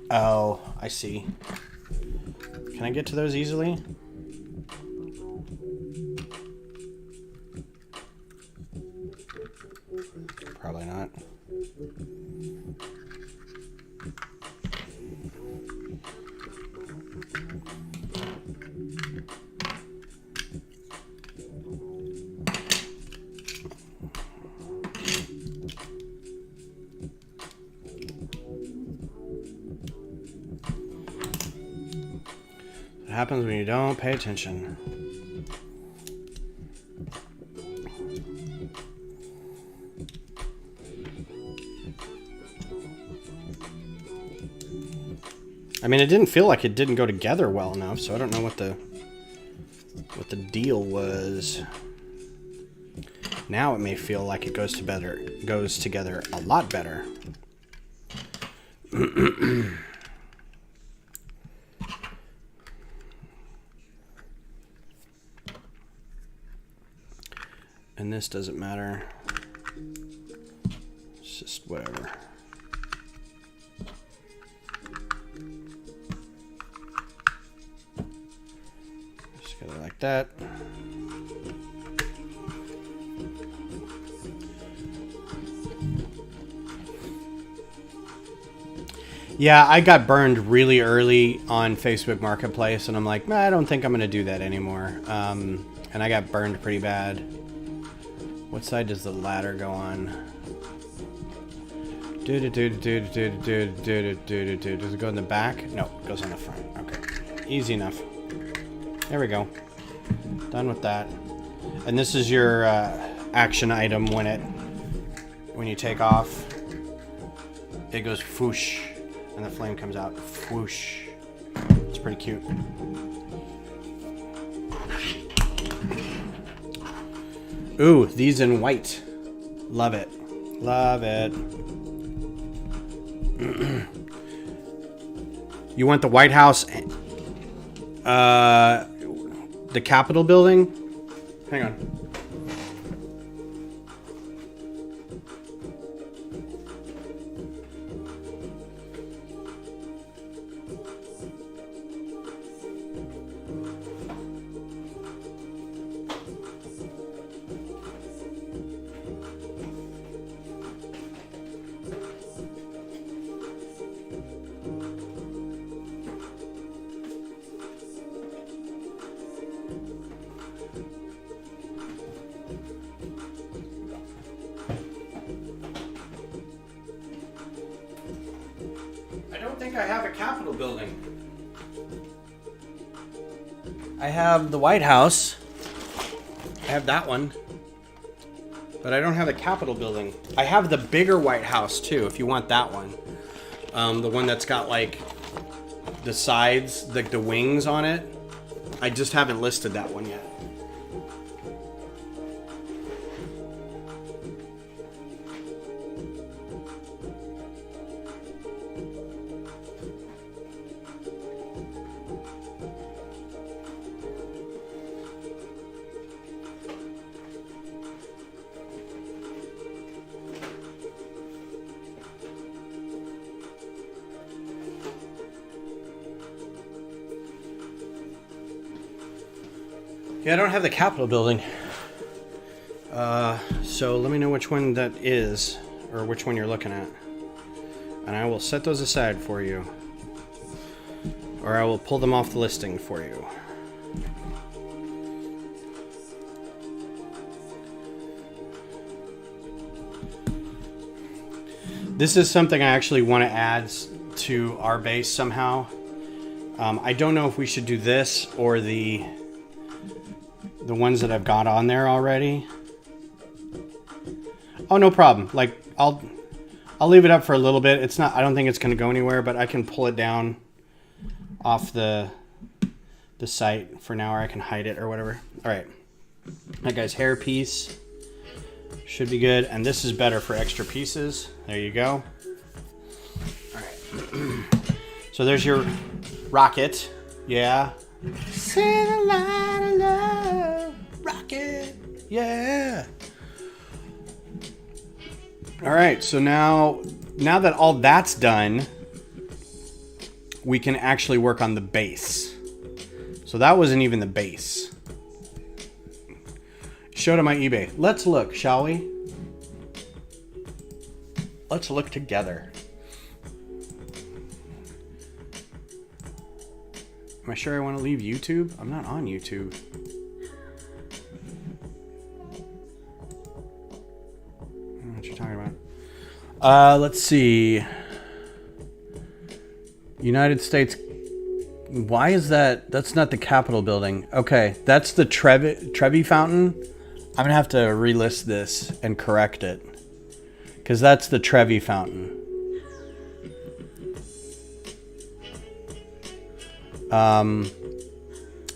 Oh, I see. Can I get to those easily? Probably not. It happens when you don't pay attention. I mean, it didn't feel like it didn't go together well enough, so I don't know what the deal was. Now it may feel like it goes together a lot better. And this doesn't matter. It's just whatever. Just get it like that. Yeah, I got burned really early on Facebook Marketplace, and I'm like, I don't think I'm going to do that anymore. And I got burned pretty bad. What side does the ladder go on? Does it go in the back? No, it goes on the front. Okay, easy enough. There we go. Done with that. And this is your action item when you take off. It goes whoosh, and the flame comes out whoosh. It's pretty cute. Ooh, these in white. Love it. Love it. You want the White House, the Capitol building? Hang on. I have a Capitol building. I have the White House. I have that one. But I don't have a Capitol building. I have the bigger White House too, if you want that one. The one that's got like the sides, like the wings on it. I just haven't listed that one yet. Yeah, I don't have the Capitol building. So let me know which one that is, or which one you're looking at. And I will set those aside for you. Or I will pull them off the listing for you. This is something I actually want to add to our base somehow. I don't know if we should do this or the ones that I've got on there already. Oh, no problem. Like, I'll leave it up for a little bit. It's not, I don't think it's going to go anywhere, but I can pull it down off the site for now, or I can hide it or whatever. All right. That guy's hair piece should be good. And this is better for extra pieces. There you go. All right. So there's your rocket. Yeah. Send a line of love, rocket, yeah. All right, so now that all that's done, we can actually work on the base. So that wasn't even the base. Showed on my eBay. Let's look, shall we? Let's look together. Am I sure I want to leave YouTube? I'm not on YouTube. I don't know what you're talking about. Let's see. United States. Why is that? That's not the Capitol building. Okay, that's the Trevi fountain. I'm going to have to relist this and correct it. Because that's the Trevi fountain.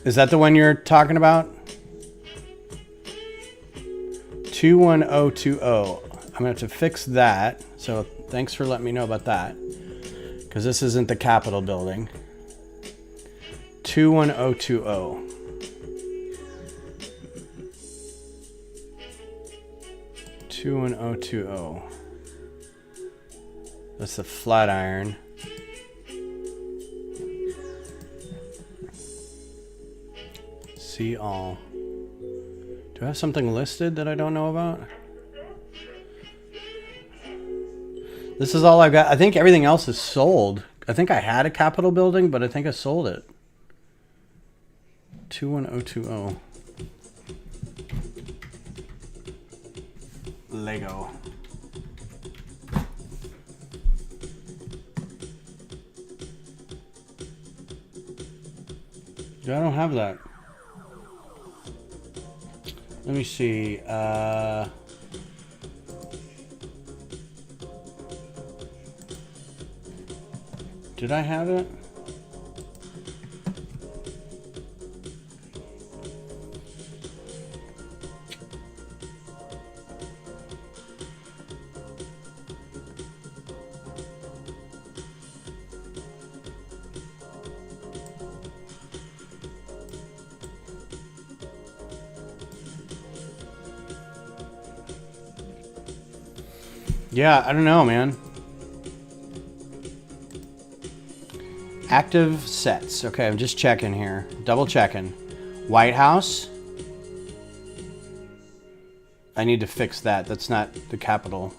Is that the one you're talking about? 21020. I'm gonna have to fix that. So thanks for letting me know about that. Because this isn't the Capitol building. 21020. That's the Flatiron. See all. Do I have something listed that I don't know about? This is all I've got. I think everything else is sold. I think I had a Capitol building, but I think I sold it. 21020. Lego. I don't have that. Let me see. Did I have it? Yeah, I don't know, man. Active sets. Okay, I'm just checking here. Double checking. White House. I need to fix that. That's not the Capitol.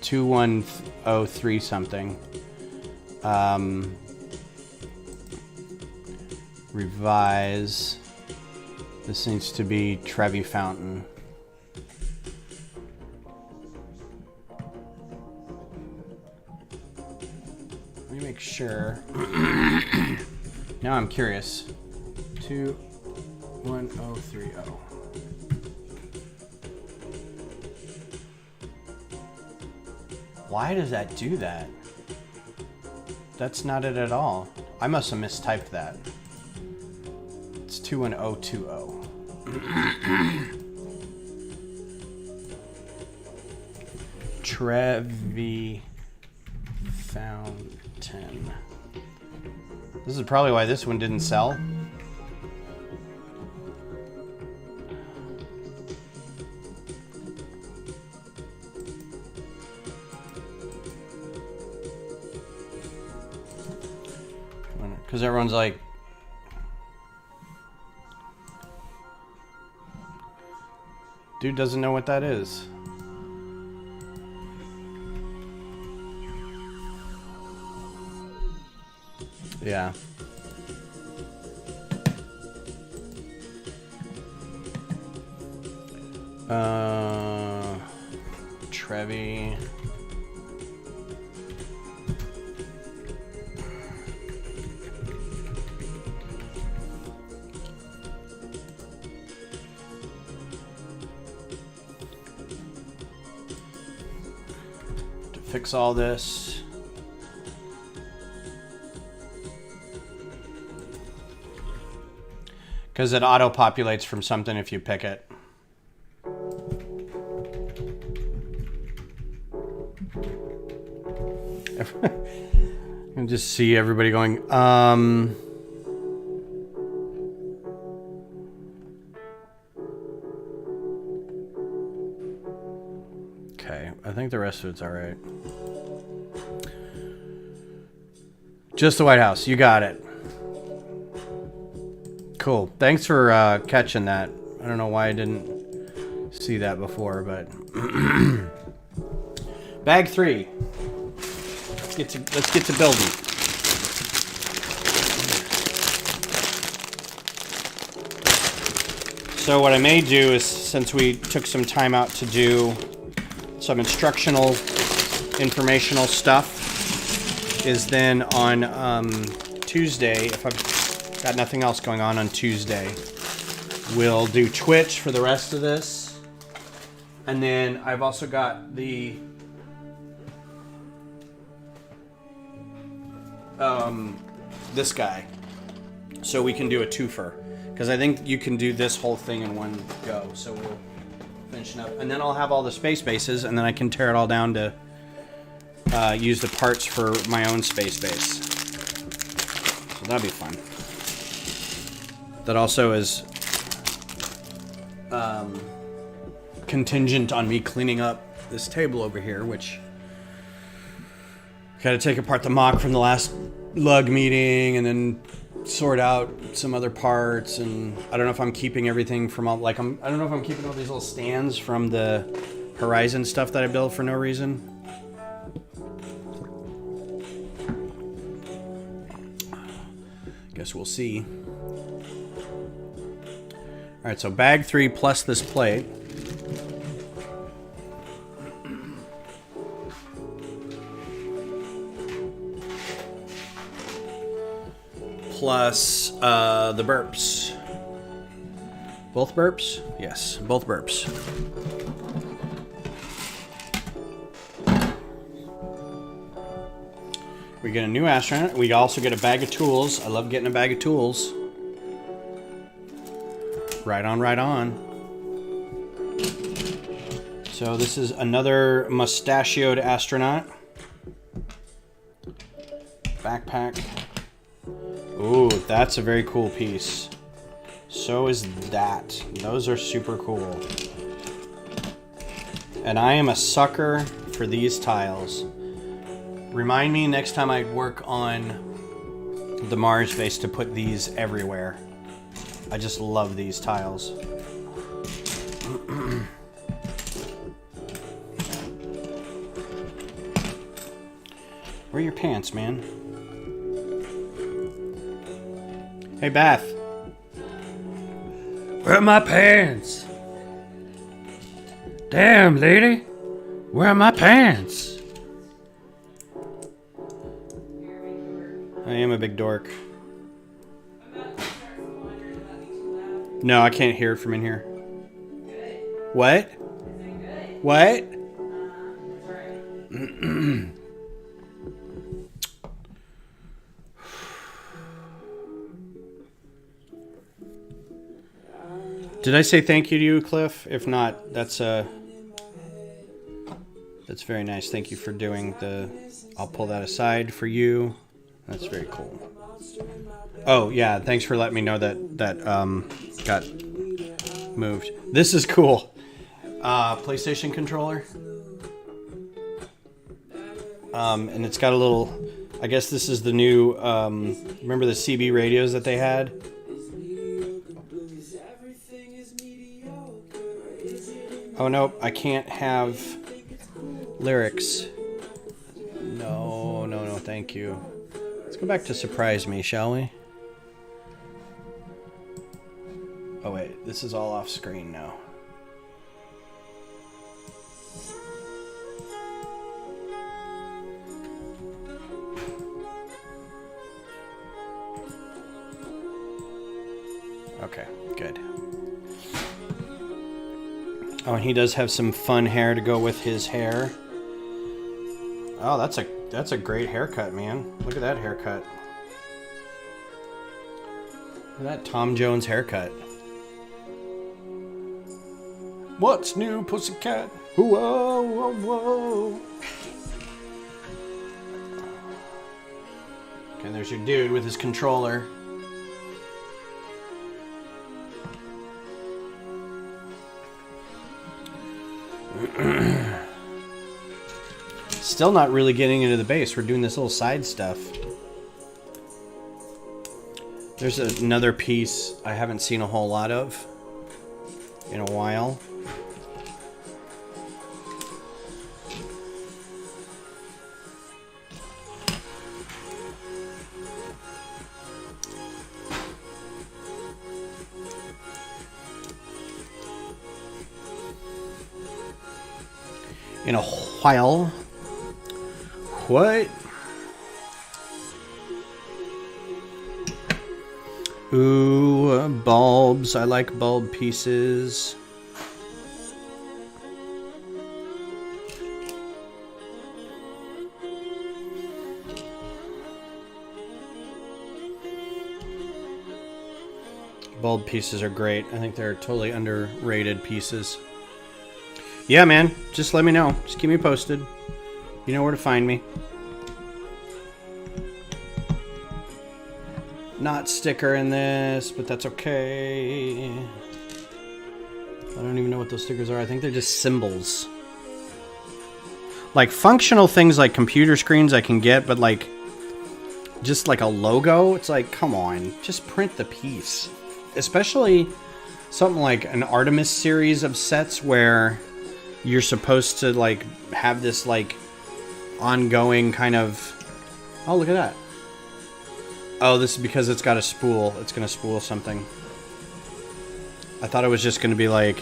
2103 something. Revise. This needs to be Trevi Fountain. Make sure. Now I'm curious. 21030. Why does that do that? That's not it at all. I must have mistyped that. It's 21020. Trevi Fountain. This is probably why this one didn't sell. Because everyone's like, dude doesn't know what that is. Yeah. Trevi. To fix all this. Because it auto-populates from something if you pick it. And just see everybody going, okay, I think the rest of it's all right. Just the White House, you got it. Cool, thanks for catching that. I don't know why I didn't see that before, but bag 3. Let's get to building. So what I may do is, since we took some time out to do some instructional, informational stuff, is then on Tuesday, if I've got nothing else going on Tuesday, we'll do Twitch for the rest of this. And then I've also got the this guy, so we can do a twofer, because I think you can do this whole thing in one go. So we'll finish it up, and then I'll have all the space bases, and then I can tear it all down to use the parts for my own space base. So that'll be fun. That also is contingent on me cleaning up this table over here, which got to take apart the mock from the last lug meeting and then sort out some other parts. And I don't know if I'm keeping everything from all, like, I don't know if I'm keeping all these little stands from the Horizon stuff that I built for no reason. Guess we'll see. All right, so bag 3 plus this plate. Plus the burps. Both burps? Yes, both burps. We get a new astronaut. We also get a bag of tools. I love getting a bag of tools. Right on, right on. So this is another mustachioed astronaut. Backpack. Ooh, that's a very cool piece. So is that. Those are super cool. And I am a sucker for these tiles. Remind me next time I work on the Mars base to put these everywhere. I just love these tiles. Where are your pants, man? Hey, Beth. Where are my pants? Damn, lady. Where are my pants? I am a big dork. No, I can't hear it from in here. What? What? Did I say thank you to you, Cliff? If not, that's very nice. Thank you for doing the... I'll pull that aside for you. That's very cool. Oh, yeah. Thanks for letting me know that got moved. This is cool. PlayStation controller. And it's got a little... I guess this is the new... remember the CB radios that they had? Oh, nope. I can't have lyrics. No, no, no. Thank you. Let's go back to Surprise Me, shall we? Oh, wait. This is all off screen now. Okay, good. Oh, and he does have some fun hair to go with his hair. Oh, that's a great haircut, man. Look at that haircut. Look at that Tom Jones haircut. What's new, pussycat? Whoa, whoa, whoa. Okay, there's your dude with his controller. Still not really getting into the base. We're doing this little side stuff. There's another piece I haven't seen a whole lot of in a while. In a while. What? Ooh, bulbs. I like bulb pieces. Bulb pieces are great. I think they're totally underrated pieces. Yeah, man. Just let me know. Just keep me posted. You know where to find me. Not sticker in this, but that's okay. I don't even know what those stickers are. I think they're just symbols. Like functional things like computer screens I can get, but like just like a logo, it's like, come on, just print the piece. Especially something like an Artemis series of sets where you're supposed to like have this like ongoing kind of... Oh, look at that. Oh, this is because it's got a spool. It's going to spool something. I thought it was just going to be like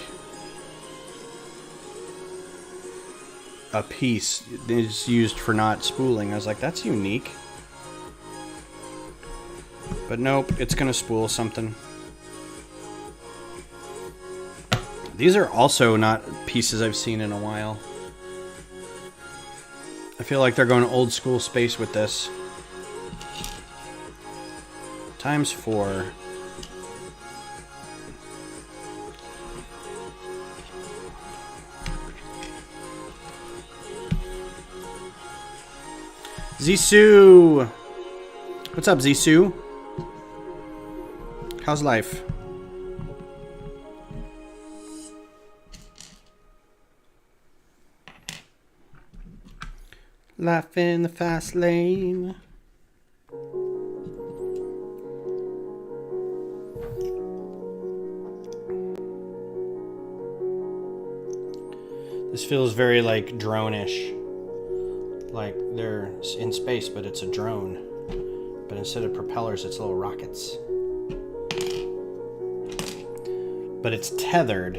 a piece is used for not spooling. I was like, that's unique. But nope, it's going to spool something. These are also not pieces I've seen in a while. I feel like they're going old school space with this. ×4. Zissou! What's up, Zissou? How's life? Life in the fast lane. This feels very like drone-ish. Like they're in space, but it's a drone. But instead of propellers, it's little rockets. But it's tethered.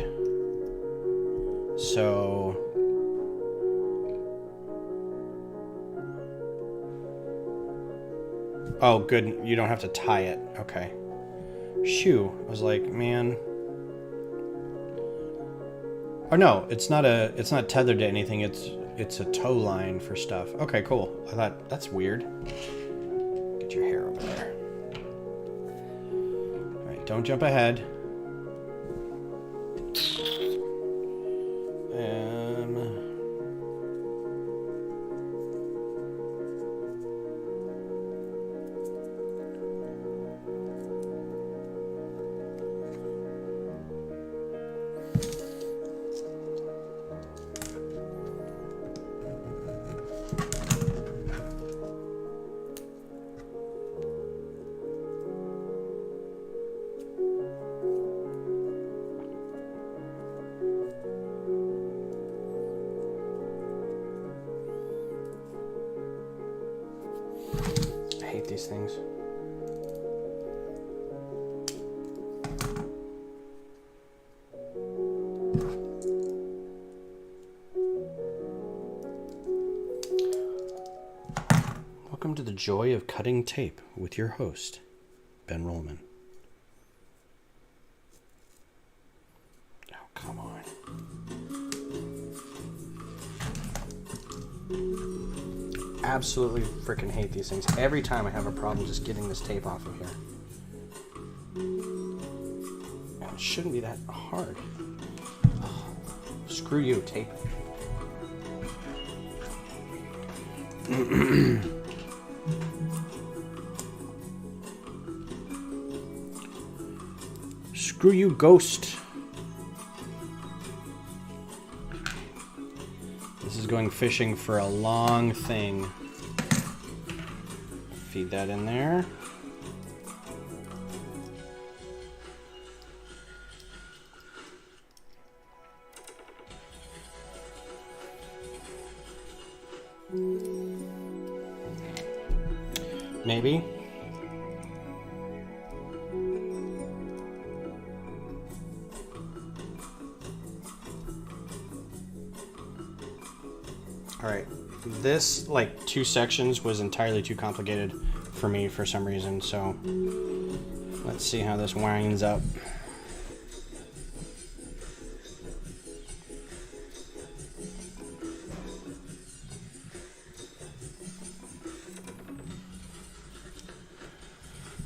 So... Oh, good. You don't have to tie it. Okay. Shoo. I was like, man. Oh no, it's not tethered to anything. It's a tow line for stuff. Okay, cool. I thought that's weird. Get your hair over there. All right, don't jump ahead. hate these things. Welcome to the joy of cutting tape with your host, Ben Rollman. Oh, come on. Absolutely freaking hate these things. Every time I have a problem just getting this tape off of here. Man, it shouldn't be that hard. Oh, screw you, tape. Screw you, ghost. This is going fishing for a long thing. Feed that in there. Maybe. All right, this like 2 sections was entirely too complicated for me for some reason, so let's see how this winds up.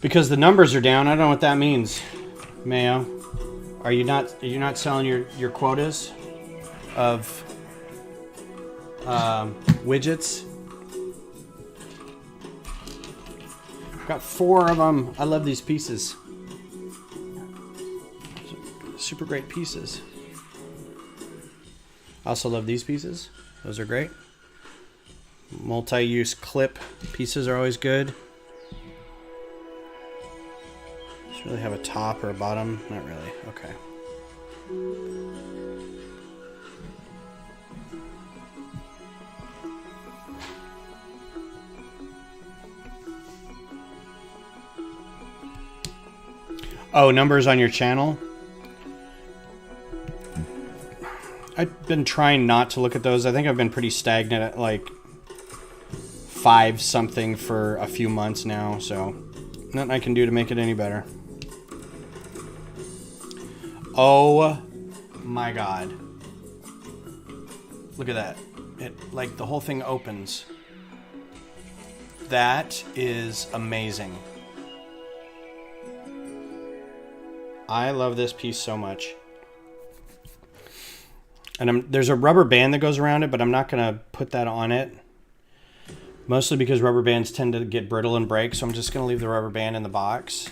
Because the numbers are down, I don't know what that means. Mayo, are you not selling your quotas of widgets? I've got 4 of them. I love these pieces. Super great pieces. I also love these pieces. Those are great. Multi-use clip pieces are always good. Does it really have a top or a bottom? Not really. Okay. Oh, numbers on your channel? I've been trying not to look at those. I think I've been pretty stagnant at like 5 something for a few months now, so nothing I can do to make it any better. Oh my god. Look at that. It like the whole thing opens. That is amazing. I love this piece so much. And there's a rubber band that goes around it, but I'm not going to put that on it. Mostly because rubber bands tend to get brittle and break, so I'm just going to leave the rubber band in the box.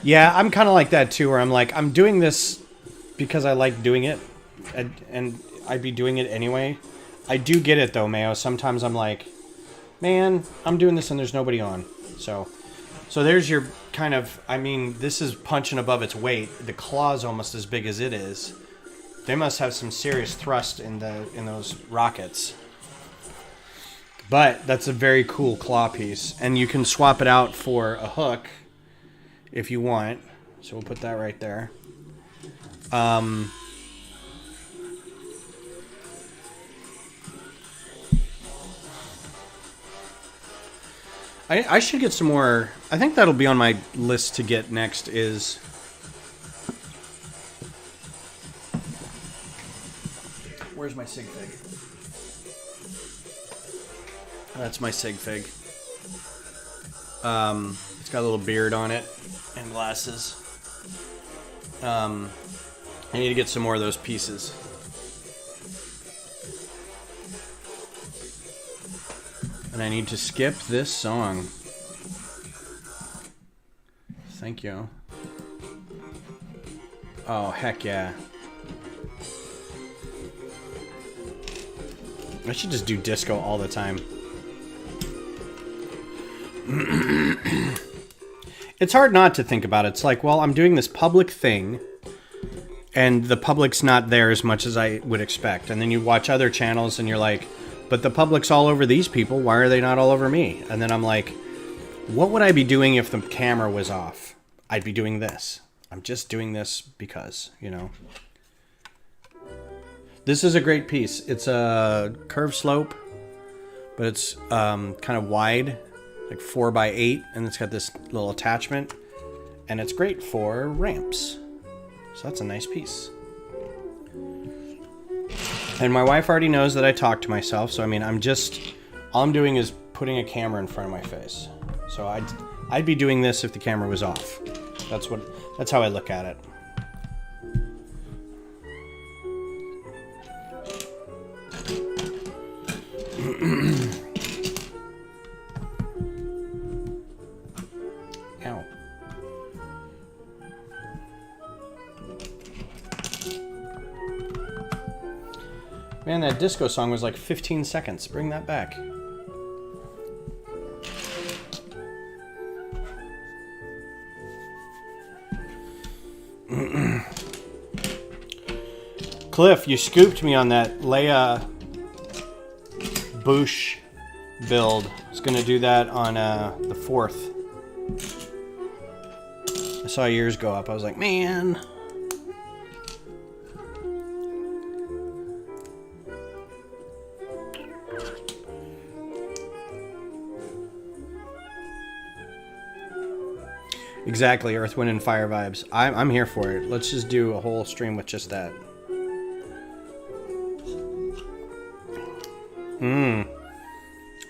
Yeah, I'm kind of like that too, where I'm like, I'm doing this because I like doing it, and I'd be doing it anyway. I do get it though, Mayo. Sometimes I'm like, man, I'm doing this and there's nobody on. So there's your kind of, I mean, this is punching above its weight. The claw's almost as big as it is. They must have some serious thrust in those rockets. But that's a very cool claw piece. And you can swap it out for a hook if you want. So we'll put that right there. I should get some more. I think that'll be on my list to get next is where's my sig fig? That's my sig fig. It's got a little beard on it and glasses. I need to get some more of those pieces. And I need to skip this song. Thank you. Oh, heck yeah. I should just do disco all the time. It's hard not to think about it. It's like, well, I'm doing this public thing. and the public's not there as much as I would expect. And then you watch other channels and you're like, but the public's all over these people. Why are they not all over me? And then I'm like, what would I be doing if the camera was off? I'd be doing this. I'm just doing this because, you know. This is a great piece. It's a curved slope, but it's kind of wide, like 4x8, and it's got this little attachment, and it's great for ramps. So that's a nice piece. And my wife already knows that I talk to myself, so I mean, all I'm doing is putting a camera in front of my face. So I'd be doing this if the camera was off. That's how I look at it. Ow. Man, that disco song was like 15 seconds. Bring that back. Cliff, you scooped me on that Leia Boosh build. I was going to do that on the 4th. I saw yours go up. I was like, man. Exactly, Earth, Wind, and Fire vibes. I'm here for it. Let's just do a whole stream with just that.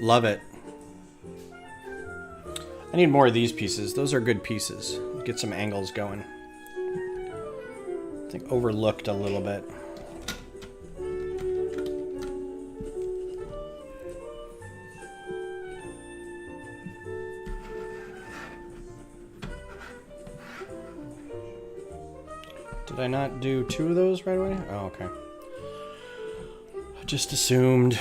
Love it. I need more of these pieces. Those are good pieces. Get some angles going. I think overlooked a little bit. Did I not do 2 of those right away? Oh, okay. I just assumed.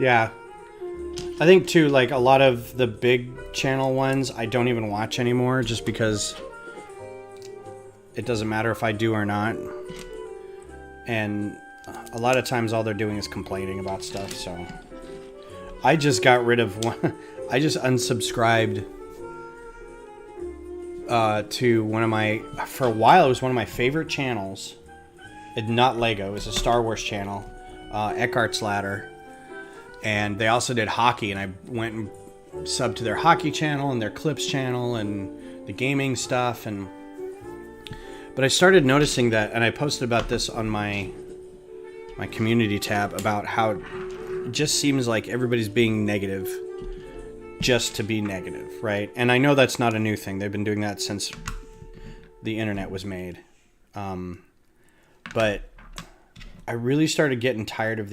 Yeah. I think too, like a lot of the big channel ones I don't even watch anymore just because it doesn't matter if I do or not. And a lot of times all they're doing is complaining about stuff, so I just got rid of one. I just unsubscribed to one of my, for a while it was one of my favorite channels. It's not Lego, it was a Star Wars channel, Eckhart's Ladder. And they also did hockey, and I went and subbed to their hockey channel and their clips channel and the gaming stuff. But I started noticing that, and I posted about this on my community tab, about how it just seems like everybody's being negative just to be negative, right? And I know that's not a new thing. They've been doing that since the internet was made. But I really started getting tired of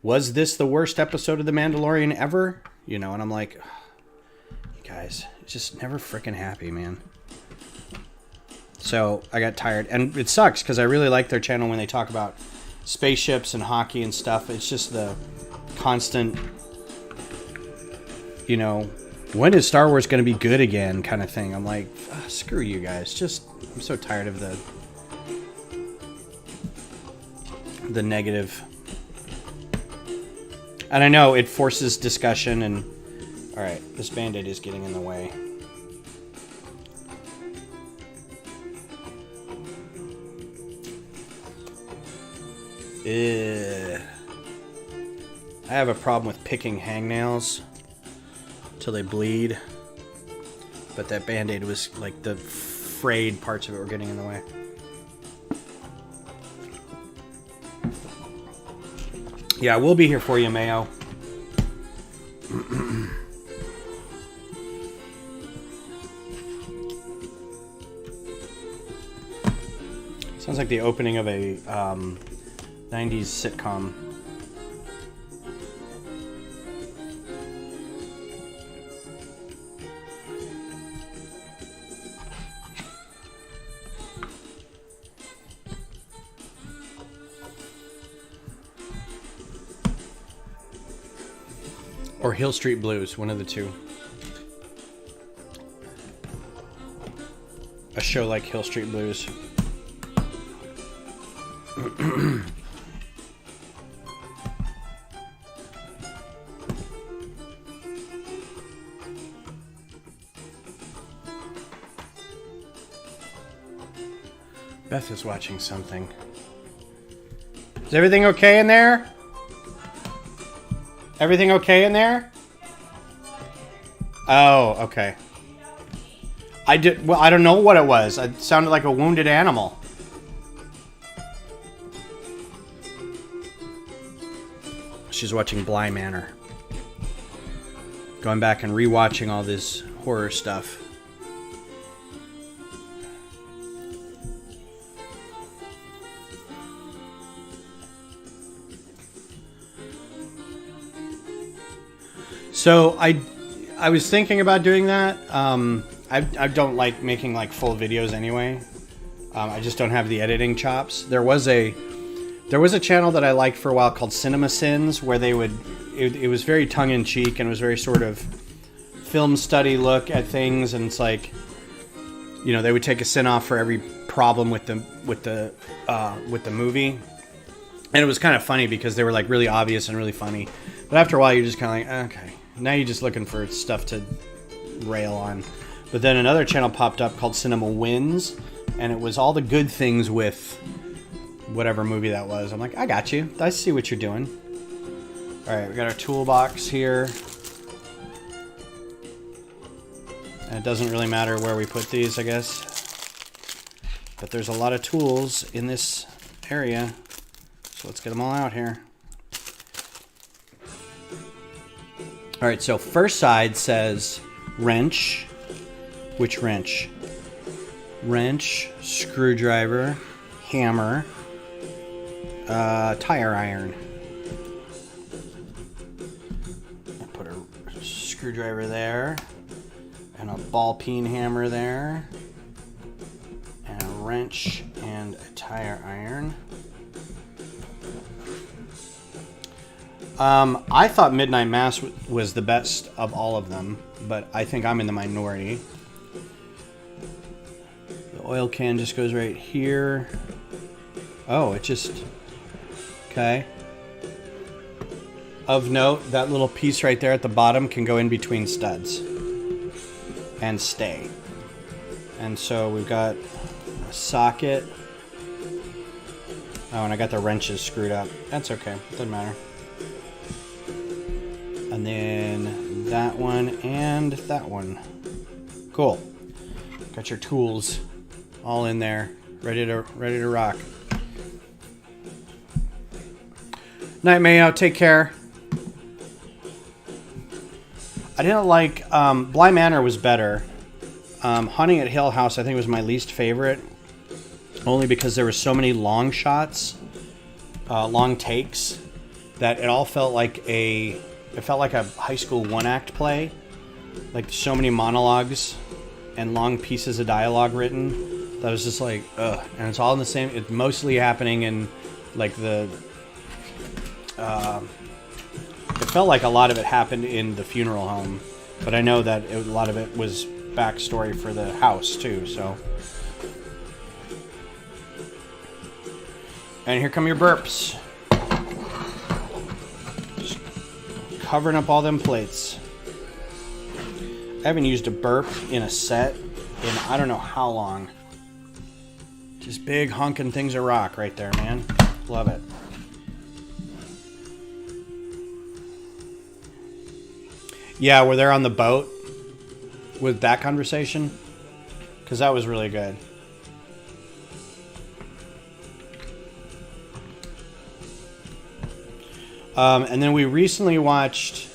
was this the worst episode of The Mandalorian ever? You know, and I'm like, you guys, it's just never freaking happy, man. So I got tired. And it sucks because I really like their channel when they talk about spaceships and hockey and stuff. It's just the constant, you know, when is Star Wars going to be good again kind of thing. I'm like, screw you guys. I'm so tired of the negative. And I know it forces discussion and... Alright, this Band-Aid is getting in the way. I have a problem with picking hangnails till they bleed. But that Band-Aid was like the frayed parts of it were getting in the way. Yeah, we'll be here for you, Mayo. Sounds like the opening of a 90s sitcom. Or Hill Street Blues, one of the two. a show like Hill Street Blues. Beth is watching something. Is everything okay in there? Everything okay in there? Oh, okay. Well, I don't know what it was. It sounded like a wounded animal. She's watching Bly Manor. Going back and rewatching all this horror stuff. So I was thinking about doing that. I don't like making like full videos anyway. I just don't have the editing chops. There was a channel that I liked for a while called Cinema Sins, where they would it was very tongue in cheek and it was very sort of film study look at things, and it's like, you know, they would take a sin off for every problem with the movie, and it was kind of funny because they were like really obvious and really funny. But after a while, you're just kind of like, okay. Now you're just looking for stuff to rail on. But then another channel popped up called Cinema Wins, and it was all the good things with whatever movie that was. I'm like, I got you. I see what you're doing. All right, we got our toolbox here. And it doesn't really matter where we put these, I guess. But there's a lot of tools in this area. So let's get them all out here. All right, so first side says wrench. Which wrench? Wrench, screwdriver, hammer, tire iron. I put a screwdriver there, and a ball peen hammer there, and a wrench and a tire iron. I thought Midnight Mass was the best of all of them, but I think I'm in the minority. The oil can just goes right here. Oh, it just... Okay. Of note, that little piece right there at the bottom can go in between studs and stay. And so we've got a socket. Oh, and I got the wrenches screwed up. That's okay. Doesn't matter. And then that one and that one. Cool. Got your tools all in there, ready to rock. Night Mayo, take care. I didn't like Bly Manor was better. Haunting at Hill House I think was my least favorite, only because there were so many long shots, long takes, that it all felt like a high school one-act play. Like, so many monologues and long pieces of dialogue written that was just like, ugh. And it's all in the same... It's mostly happening in, like, the... it felt like a lot of it happened in the funeral home. But I know that a lot of it was backstory for the house, too, so... And here come your burps. Covering up all them plates. I haven't used a burp in a set in I don't know how long. Just big honking things of rock right there, man. Love it. Yeah, were they on the boat with that conversation? Because that was really good. And then we recently watched,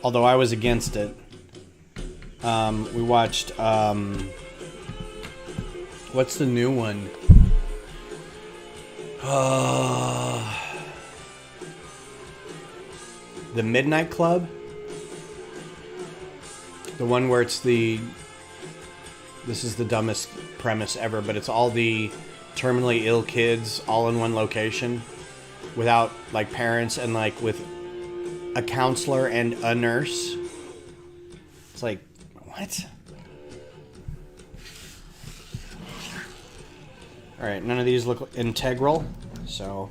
although I was against it, we watched, what's the new one? The Midnight Club? The one where it's this is the dumbest premise ever, but it's all the terminally ill kids all in one location. Without, like, parents, and, like, with a counselor and a nurse. It's like, what? Alright, none of these look integral, so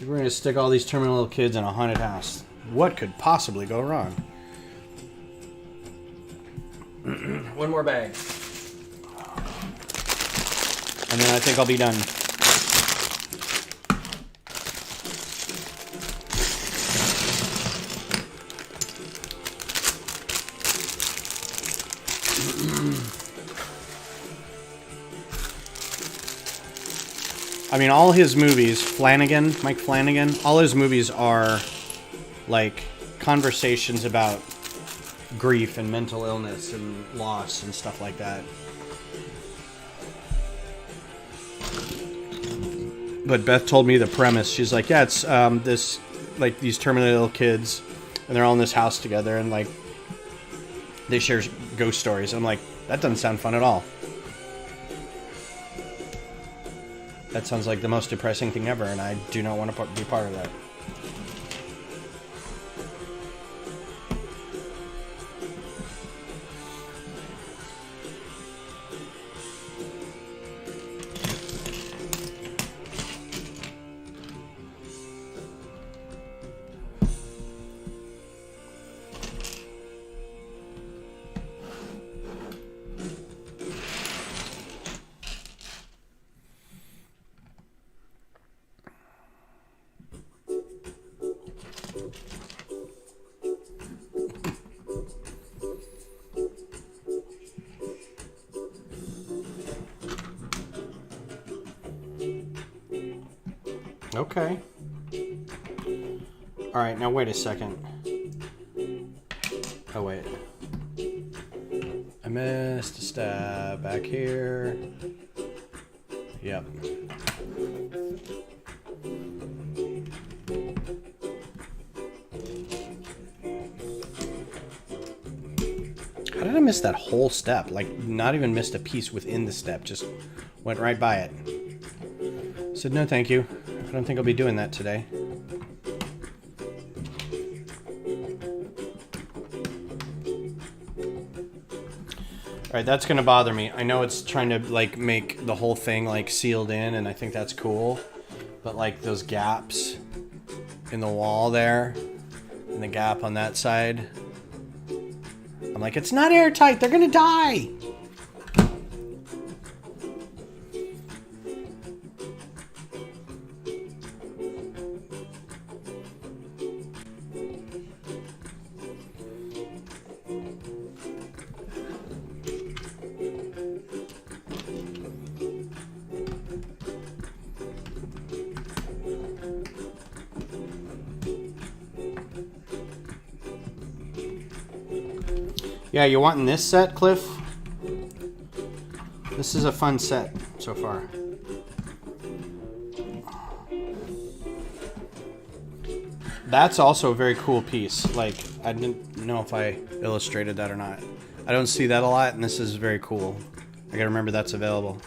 we're going to stick all these terminal little kids in a haunted house. What could possibly go wrong? One more bag. And then I think I'll be done. I mean, all his movies, Mike Flanagan, all his movies are like conversations about grief and mental illness and loss and stuff like that. But Beth told me the premise. She's like, yeah, it's this, like, these terminally ill kids, and they're all in this house together, and like they share ghost stories. I'm like, that doesn't sound fun at all. That sounds like the most depressing thing ever, and I do not want to be part of that. Okay. Alright, now wait a second. Oh, wait. I missed a step back here. Yep. How did I miss that whole step? Like, not even missed a piece within the step. Just went right by it. Said, no, thank you. I don't think I'll be doing that today. Alright, that's gonna bother me. I know it's trying to, like, make the whole thing, like, sealed in, and I think that's cool. But, like, those gaps in the wall there, and the gap on that side, I'm like, it's not airtight, they're gonna die! Yeah, you wanting this set, Cliff? This is a fun set so far. That's also a very cool piece. Like, I didn't know if I illustrated that or not. I don't see that a lot, and this is very cool. I gotta remember that's available.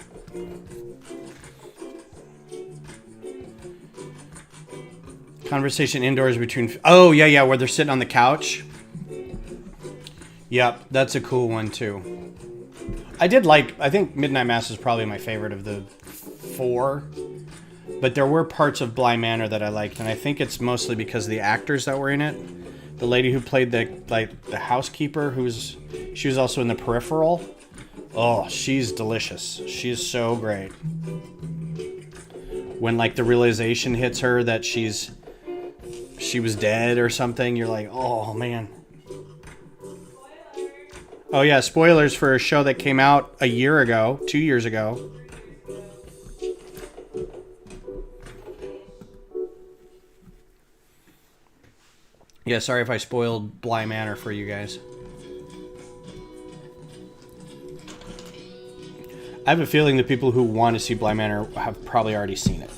Conversation indoors between... Oh, yeah, where they're sitting on the couch. Yep, that's a cool one, too. I think Midnight Mass is probably my favorite of the four. But there were parts of Bly Manor that I liked, and I think it's mostly because of the actors that were in it. The lady who played the housekeeper, she was also in The Peripheral. Oh, she's delicious. She's so great. When, like, the realization hits her that she was dead or something, you're like, oh, man. Oh, yeah, spoilers for a show that came out a year ago, 2 years ago. Yeah, sorry if I spoiled Bly Manor for you guys. I have a feeling the people who want to see Bly Manor have probably already seen it.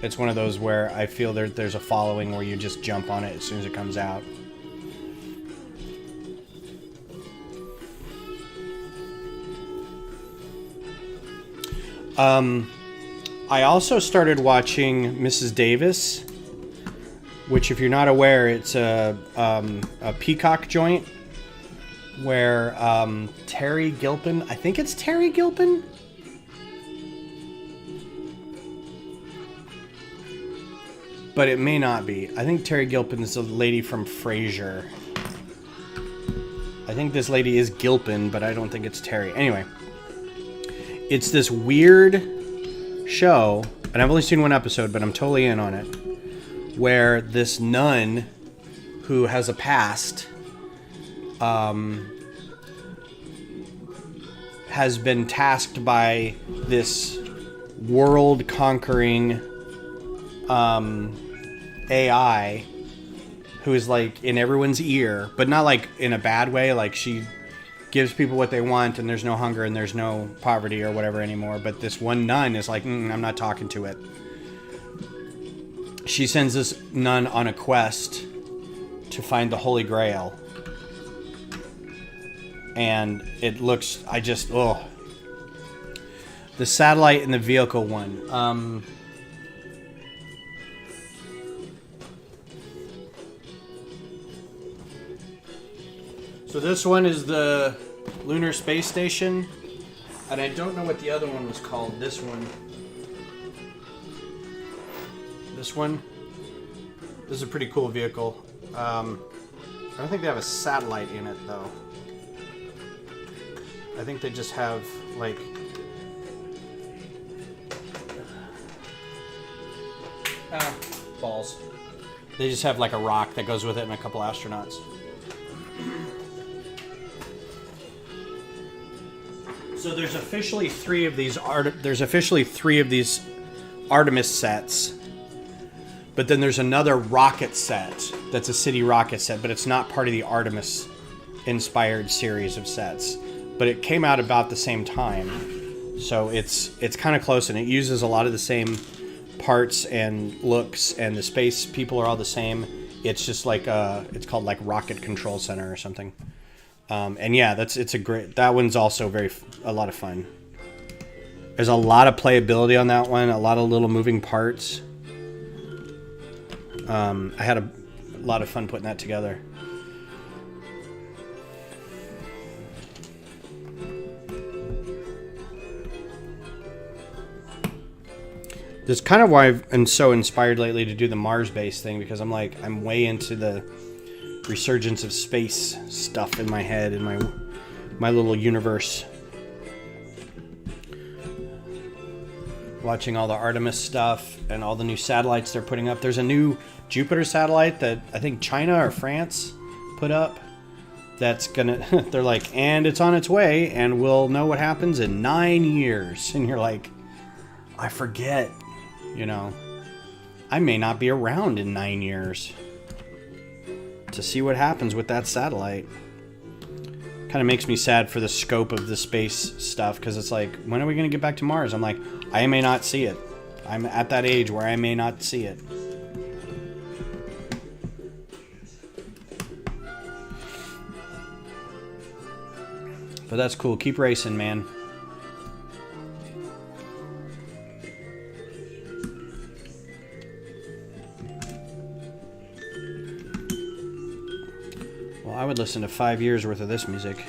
It's one of those where I feel there's a following where you just jump on it as soon as it comes out. I also started watching Mrs. Davis, which, if you're not aware, it's a Peacock joint where Terry Gilpin, I think it's Terry Gilpin, but it may not be. I think Terry Gilpin is a lady from Frasier. I think this lady is Gilpin, but I don't think it's Terry. Anyway, it's this weird show, and I've only seen one episode, but I'm totally in on it, where this nun who has a past has been tasked by this world-conquering AI who is like in everyone's ear, but not like in a bad way. Like she gives people what they want and there's no hunger and there's no poverty or whatever anymore. But this one nun is like, I'm not talking to it. She sends this nun on a quest to find the Holy Grail. And it looks, the satellite and the vehicle one. So this one is the Lunar Space Station, and I don't know what the other one was called. This one. This is a pretty cool vehicle. I don't think they have a satellite in it, though. I think they just have, like... balls. They just have, like, a rock that goes with it and a couple astronauts. So there's officially three of these Artemis sets, but then there's another rocket set that's a city rocket set, but it's not part of the Artemis inspired series of sets. But it came out about the same time, so it's kind of close, and it uses a lot of the same parts and looks, and the space people are all the same. It's just like it's called like Rocket Control Center or something. And yeah, that one's also a lot of fun. There's a lot of playability on that one, a lot of little moving parts. I had a lot of fun putting that together. That's kind of why I've been so inspired lately to do the Mars-based thing, because I'm way into the resurgence of space stuff in my head, in my little universe. Watching all the Artemis stuff and all the new satellites they're putting up. There's a new Jupiter satellite that I think China or France put up. That's gonna, they're like, and it's on its way, and we'll know what happens in 9 years. And you're like, I forget, I may not be around in 9 years to see what happens with that satellite. Kind of makes me sad for the scope of the space stuff, because it's like, when are we going to get back to Mars? I'm like, I may not see it. I'm at that age where I may not see it. But that's cool. Keep racing, man. Well, I would listen to 5 years worth of this music.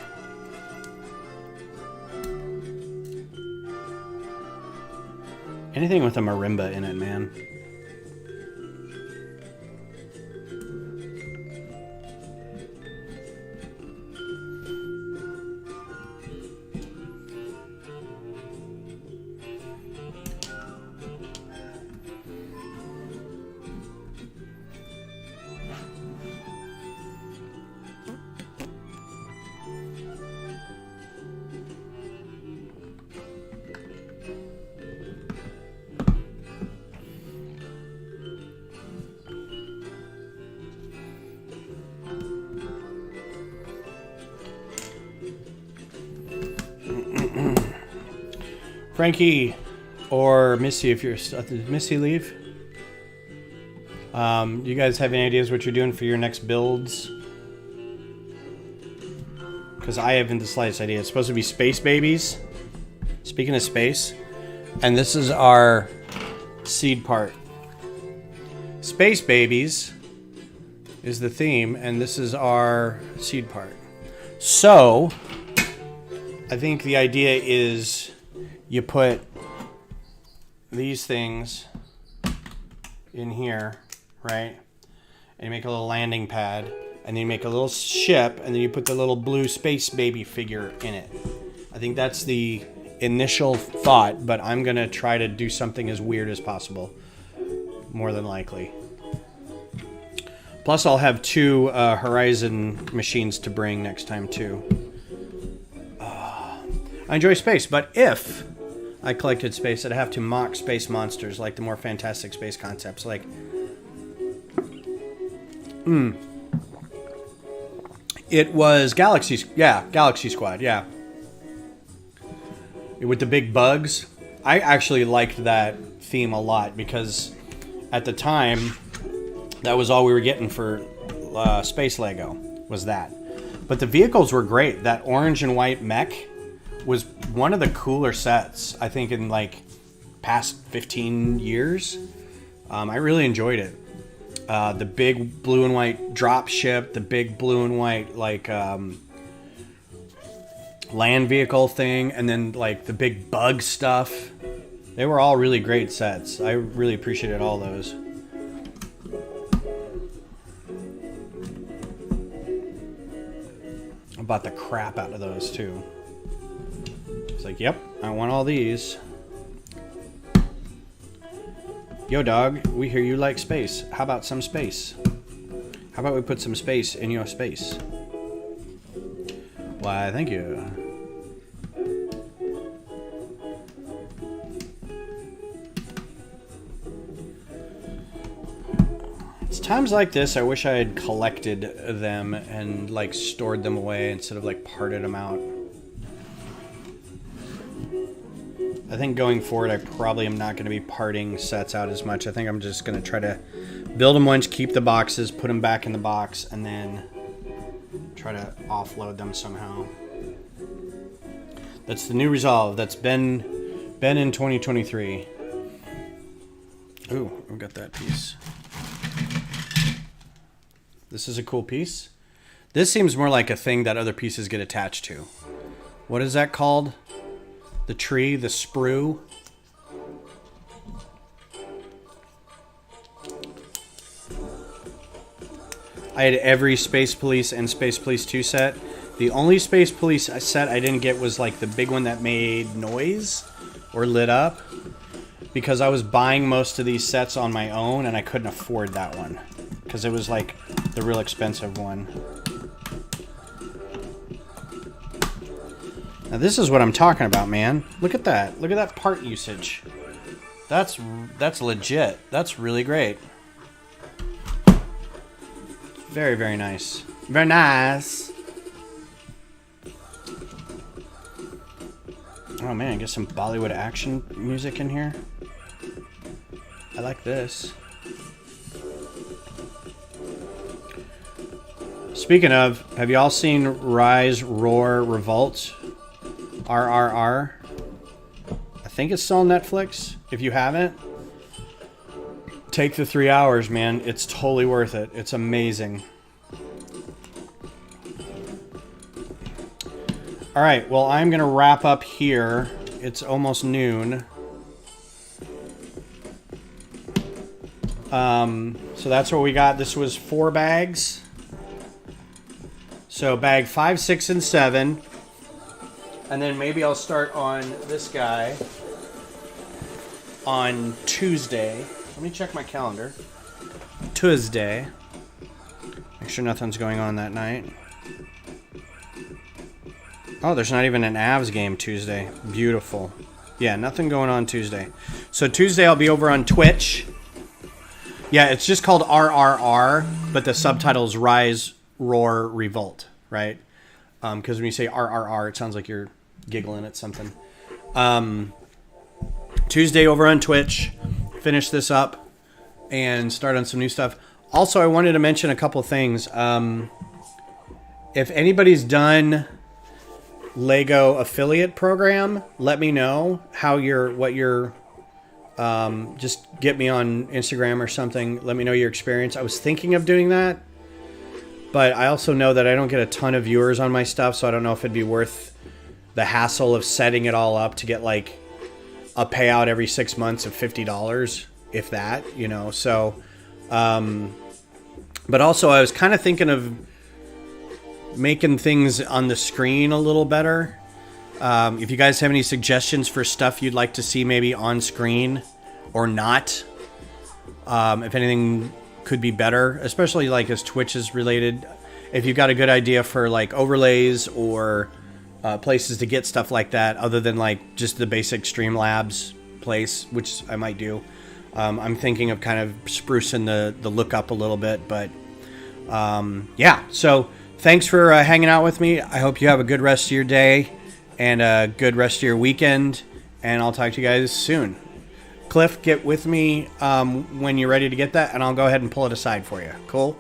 Anything with a marimba in it, man. Frankie or Missy, if you're Missy, leave. You guys have any ideas what you're doing for your next builds? Because I haven't the slightest idea. It's supposed to be space babies. Speaking of space, and this is our seed part. Space babies is the theme, and this is our seed part. So, I think the idea is you put these things in here, right? And you make a little landing pad, and then you make a little ship, and then you put the little blue space baby figure in it. I think that's the initial thought, but I'm gonna try to do something as weird as possible, more than likely. Plus, I'll have 2 Horizon machines to bring next time too. I enjoy space, but if I collected space, I'd have to mock space monsters, like the more fantastic space concepts, like it was Galaxy Squad, yeah. With the big bugs. I actually liked that theme a lot because at the time, that was all we were getting for Space Lego, was that. But the vehicles were great. That orange and white mech was one of the cooler sets, I think, in like past 15 years. I really enjoyed it. The big blue and white drop ship, the big blue and white like land vehicle thing, and then like the big bug stuff. They were all really great sets. I really appreciated all those. I bought the crap out of those too. It's like, yep, I want all these. Yo, dog, we hear you like space. How about some space? How about we put some space in your space? Why, thank you. It's times like this I wish I had collected them and like stored them away instead of like parted them out. I think going forward I probably am not going to be parting sets out as much. I think I'm just going to try to build them once, keep the boxes, put them back in the box, and then try to offload them somehow. That's the new resolve. That's been in 2023. Ooh, I've got that piece. This is a cool piece. This seems more like a thing that other pieces get attached to. What is that called? The tree, the sprue. I had every Space Police and Space Police 2 set. The only Space Police set I didn't get was like the big one that made noise or lit up, because I was buying most of these sets on my own and I couldn't afford that one because it was like the real expensive one. Now this is what I'm talking about, man. Look at that. Look at that part usage. That's legit. That's really great. Very, very nice. Very nice. Oh man, get some Bollywood action music in here. I like this. Speaking of, have y'all seen Rise, Roar, Revolt? RRR? I think it's still on Netflix. If you haven't, take the 3 hours, man. It's totally worth it. It's amazing. All right, well, I'm going to wrap up here. It's almost noon. So that's what we got. This was 4 bags. So bag 5, 6, and 7. And then maybe I'll start on this guy on Tuesday. Let me check my calendar. Tuesday. Make sure nothing's going on that night. Oh, there's not even an Avs game Tuesday. Beautiful. Yeah, nothing going on Tuesday. So Tuesday I'll be over on Twitch. Yeah, it's just called RRR, but the subtitle is Rise, Roar, Revolt, right? Because when you say RRR, it sounds like you're giggling at something. Tuesday over on Twitch. Finish this up and start on some new stuff. Also, I wanted to mention a couple things. If anybody's done Lego affiliate program, let me know just get me on Instagram or something. Let me know your experience. I was thinking of doing that, but I also know that I don't get a ton of viewers on my stuff, so I don't know if it'd be worth the hassle of setting it all up to get like a payout every 6 months of $50, if that, you know. So But also, I was kind of thinking of making things on the screen a little better. If you guys have any suggestions for stuff you'd like to see maybe on screen or not, if anything could be better, especially like as Twitch is related, if you've got a good idea for like overlays or places to get stuff like that other than like just the basic Streamlabs place, which I might do. I'm thinking of kind of sprucing the look up a little bit, but yeah, so thanks for hanging out with me. I hope you have a good rest of your day and a good rest of your weekend, and I'll talk to you guys soon. Cliff, get with me when you're ready to get that, and I'll go ahead and pull it aside for you. Cool?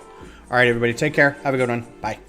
All right, everybody, take care. Have a good one. Bye.